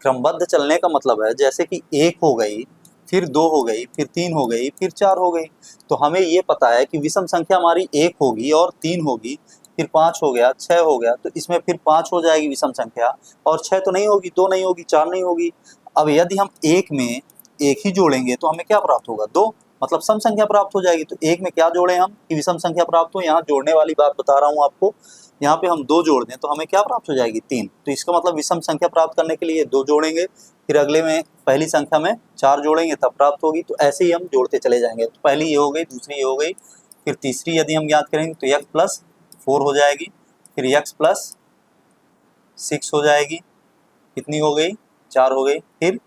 क्रमबद्ध चलने का मतलब है जैसे कि 1 हो गई, फिर 2 हो गई, फिर 3 हो गई, फिर 4 हो गई, तो हमें ये पता है कि विषम संख्या हमारी 1 होगी और 3 होगी, फिर 5 हो गया, 6 हो गया, तो इसमें फिर 5 हो जाएगी विषम संख्या, और 6 तो नहीं होगी, 2 नहीं होगी, 4 नहीं होगी। अब यदि हम 1 में 1 ही जोड़ेंगे तो हमें क्या प्राप्त होगा, 2, मतलब सम संख्या प्राप्त हो जाएगी। तो 1 में क्या जोड़ें हम कि विषम संख्या प्राप्त हो, यहाँ जोड़ने वाली बात बता रहा हूँ आपको, यहाँ पे हम 2 जोड़ दें तो हमें क्या प्राप्त हो जाएगी, 3। तो इसका मतलब विषम संख्या प्राप्त करने के लिए 2 जोड़ेंगे, फिर अगले में पहली संख्या में 4 जोड़ेंगे तब प्राप्त होगी। तो ऐसे ही हम जोड़ते चले जाएंगे। तो पहली ये हो गई, दूसरी ये हो गई, फिर तीसरी यदि हम याद करेंगे तो x प्लस 4 हो जाएगी, फिर x प्लस 6 हो जाएगी, कितनी हो गई, 4 हो गई, फिर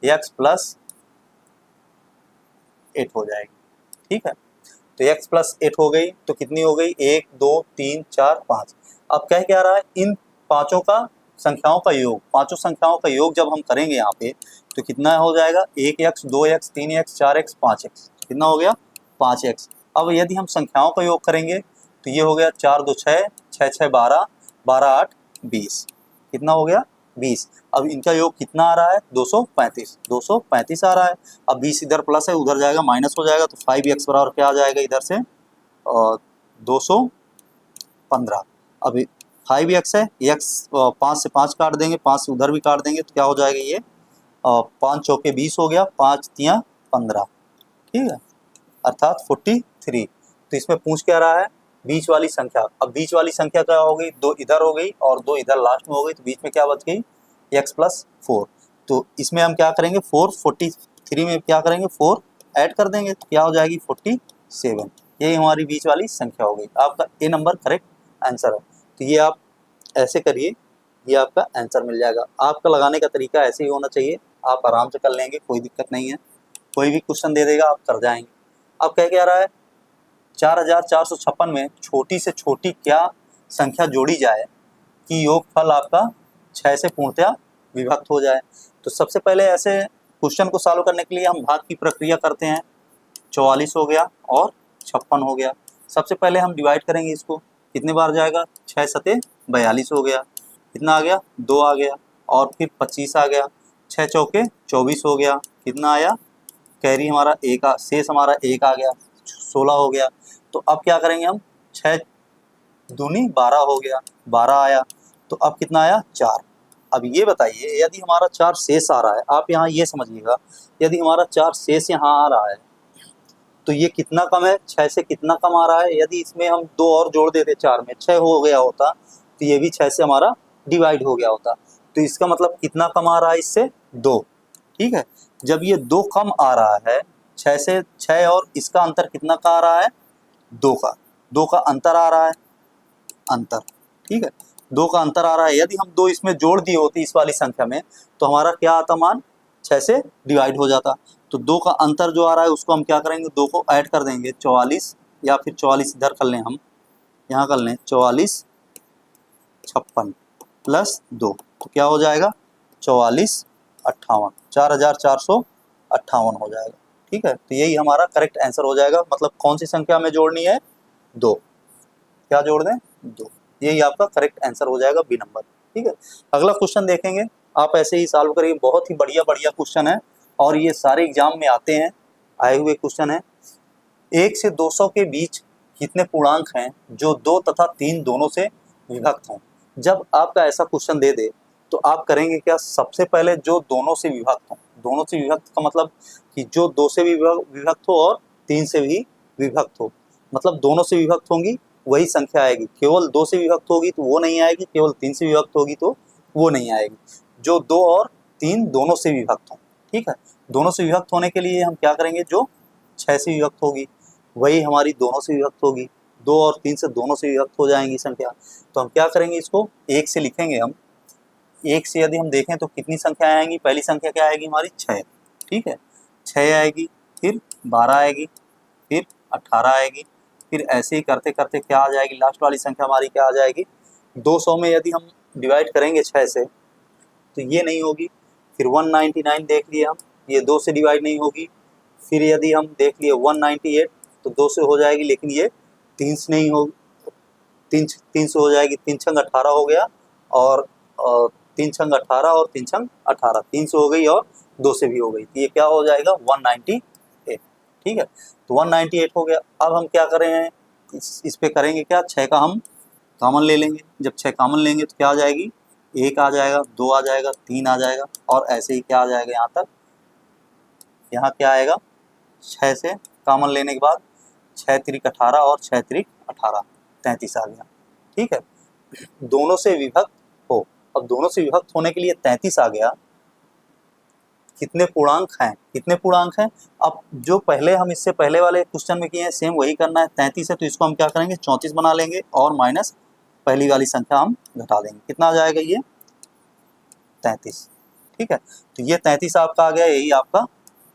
x प्लस 8 हो जाएगी, ठीक है। तो x प्लस 8 हो गई, तो कितनी हो गई, 1 2 3 4 5। अब कह क्या रहा है, इन पांचों का संख्याओं का योग, पांचों संख्याओं का योग जब हम करेंगे यहाँ पे तो कितना हो जाएगा, 1x 2x 3x 4x 5x, कितना हो गया, 5x। अब यदि हम संख्याओं का योग करेंगे तो ये हो गया 4 2 6, 6 6 12, 12 8 20, कितना हो गया, 20। अब इनका योग कितना आ रहा है, 235, 235 आ रहा है। अब 20 इधर प्लस है, उधर जाएगा माइनस हो जाएगा, तो 5x बराबर क्या आ जाएगा इधर से, 215। अब 5x है, x 5 से 5 काट देंगे, 5 से उधर भी काट देंगे, तो क्या हो जाएगा ये 5 चौके 20 हो गया, 5 तियां 15, ठीक है, अर्थात 43। तो इसमें पूछ क्या रहा है, बीच वाली संख्या। अब बीच वाली संख्या क्या हो गई, 2 इधर हो गई और 2 इधर लास्ट में हो गई, तो बीच में क्या बच गई, x प्लस 4। तो इसमें हम क्या करेंगे, 43 में क्या करेंगे, 4 ऐड कर देंगे, तो क्या हो जाएगी 47। यही हमारी बीच वाली संख्या हो गई। आपका ए नंबर करेक्ट आंसर है। तो ये आप ऐसे करिए, ये आपका आंसर मिल जाएगा। आपका लगाने का तरीका ऐसे ही होना चाहिए, आप आराम से कर लेंगे, कोई दिक्कत नहीं है। कोई भी क्वेश्चन दे देगा आप कर जाएंगे। अब कह क्या रहा है, 4456 में छोटी से छोटी क्या संख्या जोड़ी जाए कि योगफल आपका 6 से पूर्णतया विभक्त हो जाए। तो सबसे पहले ऐसे क्वेश्चन को सॉल्व करने के लिए हम भाग की प्रक्रिया करते हैं। 44 हो गया और 56 हो गया। सबसे पहले हम डिवाइड करेंगे इसको, कितने बार जाएगा, 6 सते 42 हो गया, कितना आ गया, 2 आ गया, और फिर 25 आ गया, 6 चौके 24 हो गया, कितना आया, कैरी हमारा 1 शेष हमारा 1 आ गया, 16 हो गया। तो अब क्या करेंगे हम, 6 दूनी 12 हो गया, 12 आया, तो अब कितना आया, 4। अब ये बताइए यदि हमारा 4 शेष आ रहा है, आप यहाँ ये समझिएगा, यदि हमारा 4 शेष यहाँ आ रहा है तो ये कितना कम है, 6 से कितना कम आ रहा है। यदि इसमें हम 2 और जोड़ देते 4 में, 6 हो गया होता, तो ये भी 6 से हमारा डिवाइड हो गया होता। तो इसका मतलब कितना कम आ रहा है इससे, 2, ठीक है। जब ये 2 कम आ रहा है 6 से, 6 और इसका अंतर कितना का आ रहा है, 2 का अंतर आ रहा है, अंतर, ठीक है, 2 का अंतर आ रहा है। यदि हम 2 इसमें जोड़ दिए होते इस वाली संख्या में, तो हमारा क्या आता मान, 6 से डिवाइड हो जाता। तो 2 का अंतर जो आ रहा है उसको हम क्या करेंगे, 2 को ऐड कर देंगे, 44, या फिर 44 इधर कर लें, हम यहाँ कर लें, 44 56 प्लस 2, तो क्या हो जाएगा, 44 58, 4458 हो जाएगा, ठीक है। तो यही हमारा करेक्ट आंसर हो जाएगा। मतलब कौन सी संख्या हमें जोड़नी है, 2, क्या जोड़ दें, 2। यही आपका करेक्ट आंसर हो जाएगा बी नंबर। ठीक है, अगला क्वेश्चन देखेंगे, आप ऐसे ही सॉल्व करिए, बहुत ही बढ़िया बढ़िया क्वेश्चन है और ये सारे एग्जाम में आते हैं, आए हुए क्वेश्चन है। 1 से 200 के बीच कितने पूर्णांक हैं जो 2 तथा 3 दोनों से विभक्त हों? जब आपका ऐसा क्वेश्चन दे दे तो आप करेंगे क्या, सबसे पहले जो दोनों से विभक्त हों, दोनों से विभक्त का मतलब कि जो 2 से भी विभक्त हो और 3 से भी विभक्त हो, मतलब दोनों से विभक्त होंगी वही संख्या आएगी। केवल 2 से विभक्त होगी तो वो नहीं आएगी, केवल 3 से विभक्त होगी तो वो नहीं आएगी। जो 2 और 3 दोनों से विभक्त हों। ठीक है, दोनों से विभक्त होने के लिए हम क्या करेंगे, जो 6 से विभक्त होगी वही हमारी दोनों से विभक्त होगी, 2 और 3 से दोनों से विभक्त हो जाएंगी संख्या। तो हम क्या करेंगे, इसको 1 से लिखेंगे हम। 1 से यदि हम देखें तो कितनी संख्या आएंगी, पहली संख्या क्या आएगी हमारी 6। ठीक है, 6 आएगी, फिर 12 आएगी, फिर 18 आएगी, फिर ऐसे ही करते करते क्या आ जाएगी, लास्ट वाली संख्या हमारी क्या आ जाएगी 200 में यदि हम डिवाइड करेंगे 6 से तो ये नहीं होगी। फिर 199 देख लिए हम, ये 2 से डिवाइड नहीं होगी। फिर यदि हम देख लिए 198 तो 2 से हो जाएगी, लेकिन ये 3 से नहीं होगी, 3 से हो जाएगी, 3 छंग 18 हो गया और 3 छंग 18 और 3 छंग 18, 3 से हो गई और 2 से भी हो गई, तो ये क्या हो जाएगा 198। ठीक है, तो 198 हो गया। अब हम क्या कर रहे हैं, इस पे करेंगे क्या, 6 का हम कॉमन ले लेंगे। जब 6 कॉमन लेंगे तो क्या आ जाएगी, 1 आ जाएगा, 2 आ जाएगा, 3 आ जाएगा और ऐसे ही क्या आ जाएगा यहाँ तक, यहाँ क्या आएगा 6 से कॉमन लेने के बाद 6 त्रिक 18 और 6 त्रिक 18, 33 आ गया। ठीक है, दोनों से विभक्त हो, अब दोनों से विभक्त होने के लिए 33 आ गया। कितने पूर्णांक हैं, कितने पूर्णांक हैं, अब जो पहले हम इससे पहले वाले क्वेश्चन में किए हैं सेम वही करना है। 33 है तो इसको हम क्या करेंगे 34 बना लेंगे और माइनस पहली वाली संख्या हम घटा देंगे। कितना आ जाएगा ये 33। ठीक है, तो ये 33 आपका आ गया, यही आपका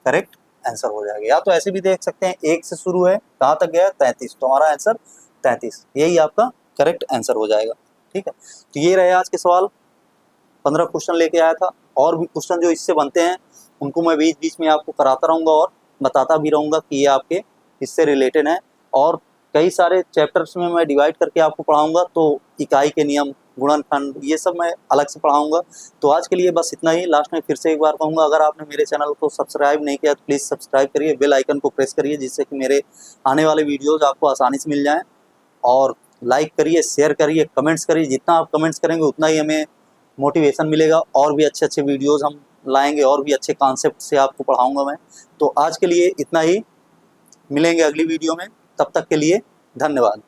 करेक्ट आंसर हो जाएगा। या तो ऐसे भी देख सकते हैं, 1 से शुरू है, कहाँ तक गया 33, तो हमारा आंसर 33, यही आपका करेक्ट आंसर हो जाएगा। ठीक है, तो ये रहे आज के सवाल, 15 क्वेश्चन लेके आया था। और भी क्वेश्चन जो इससे बनते हैं उनको मैं बीच बीच में आपको कराता रहूँगा और बताता भी रहूँगा कि ये आपके इससे रिलेटेड हैं। और कई सारे चैप्टर्स में मैं डिवाइड करके आपको पढ़ाऊँगा, तो इकाई के नियम, गुणनखंड, ये सब मैं अलग से पढ़ाऊँगा। तो आज के लिए बस इतना ही। लास्ट में फिर से एक बार कहूँगा, अगर आपने मेरे चैनल को सब्सक्राइब नहीं किया तो प्लीज़ सब्सक्राइब करिए, बेल आइकन को प्रेस करिए, जिससे कि मेरे आने वाले वीडियोज़ आपको आसानी से मिल जाएँ। और लाइक करिए, शेयर करिए, कमेंट्स करिए, जितना आप कमेंट्स करेंगे उतना ही हमें मोटिवेशन मिलेगा और भी अच्छे अच्छे वीडियोज़ हम लाएंगे और भी अच्छे कॉन्सेप्ट से आपको पढ़ाऊंगा मैं। तो आज के लिए इतना ही, मिलेंगे अगली वीडियो में, तब तक के लिए धन्यवाद।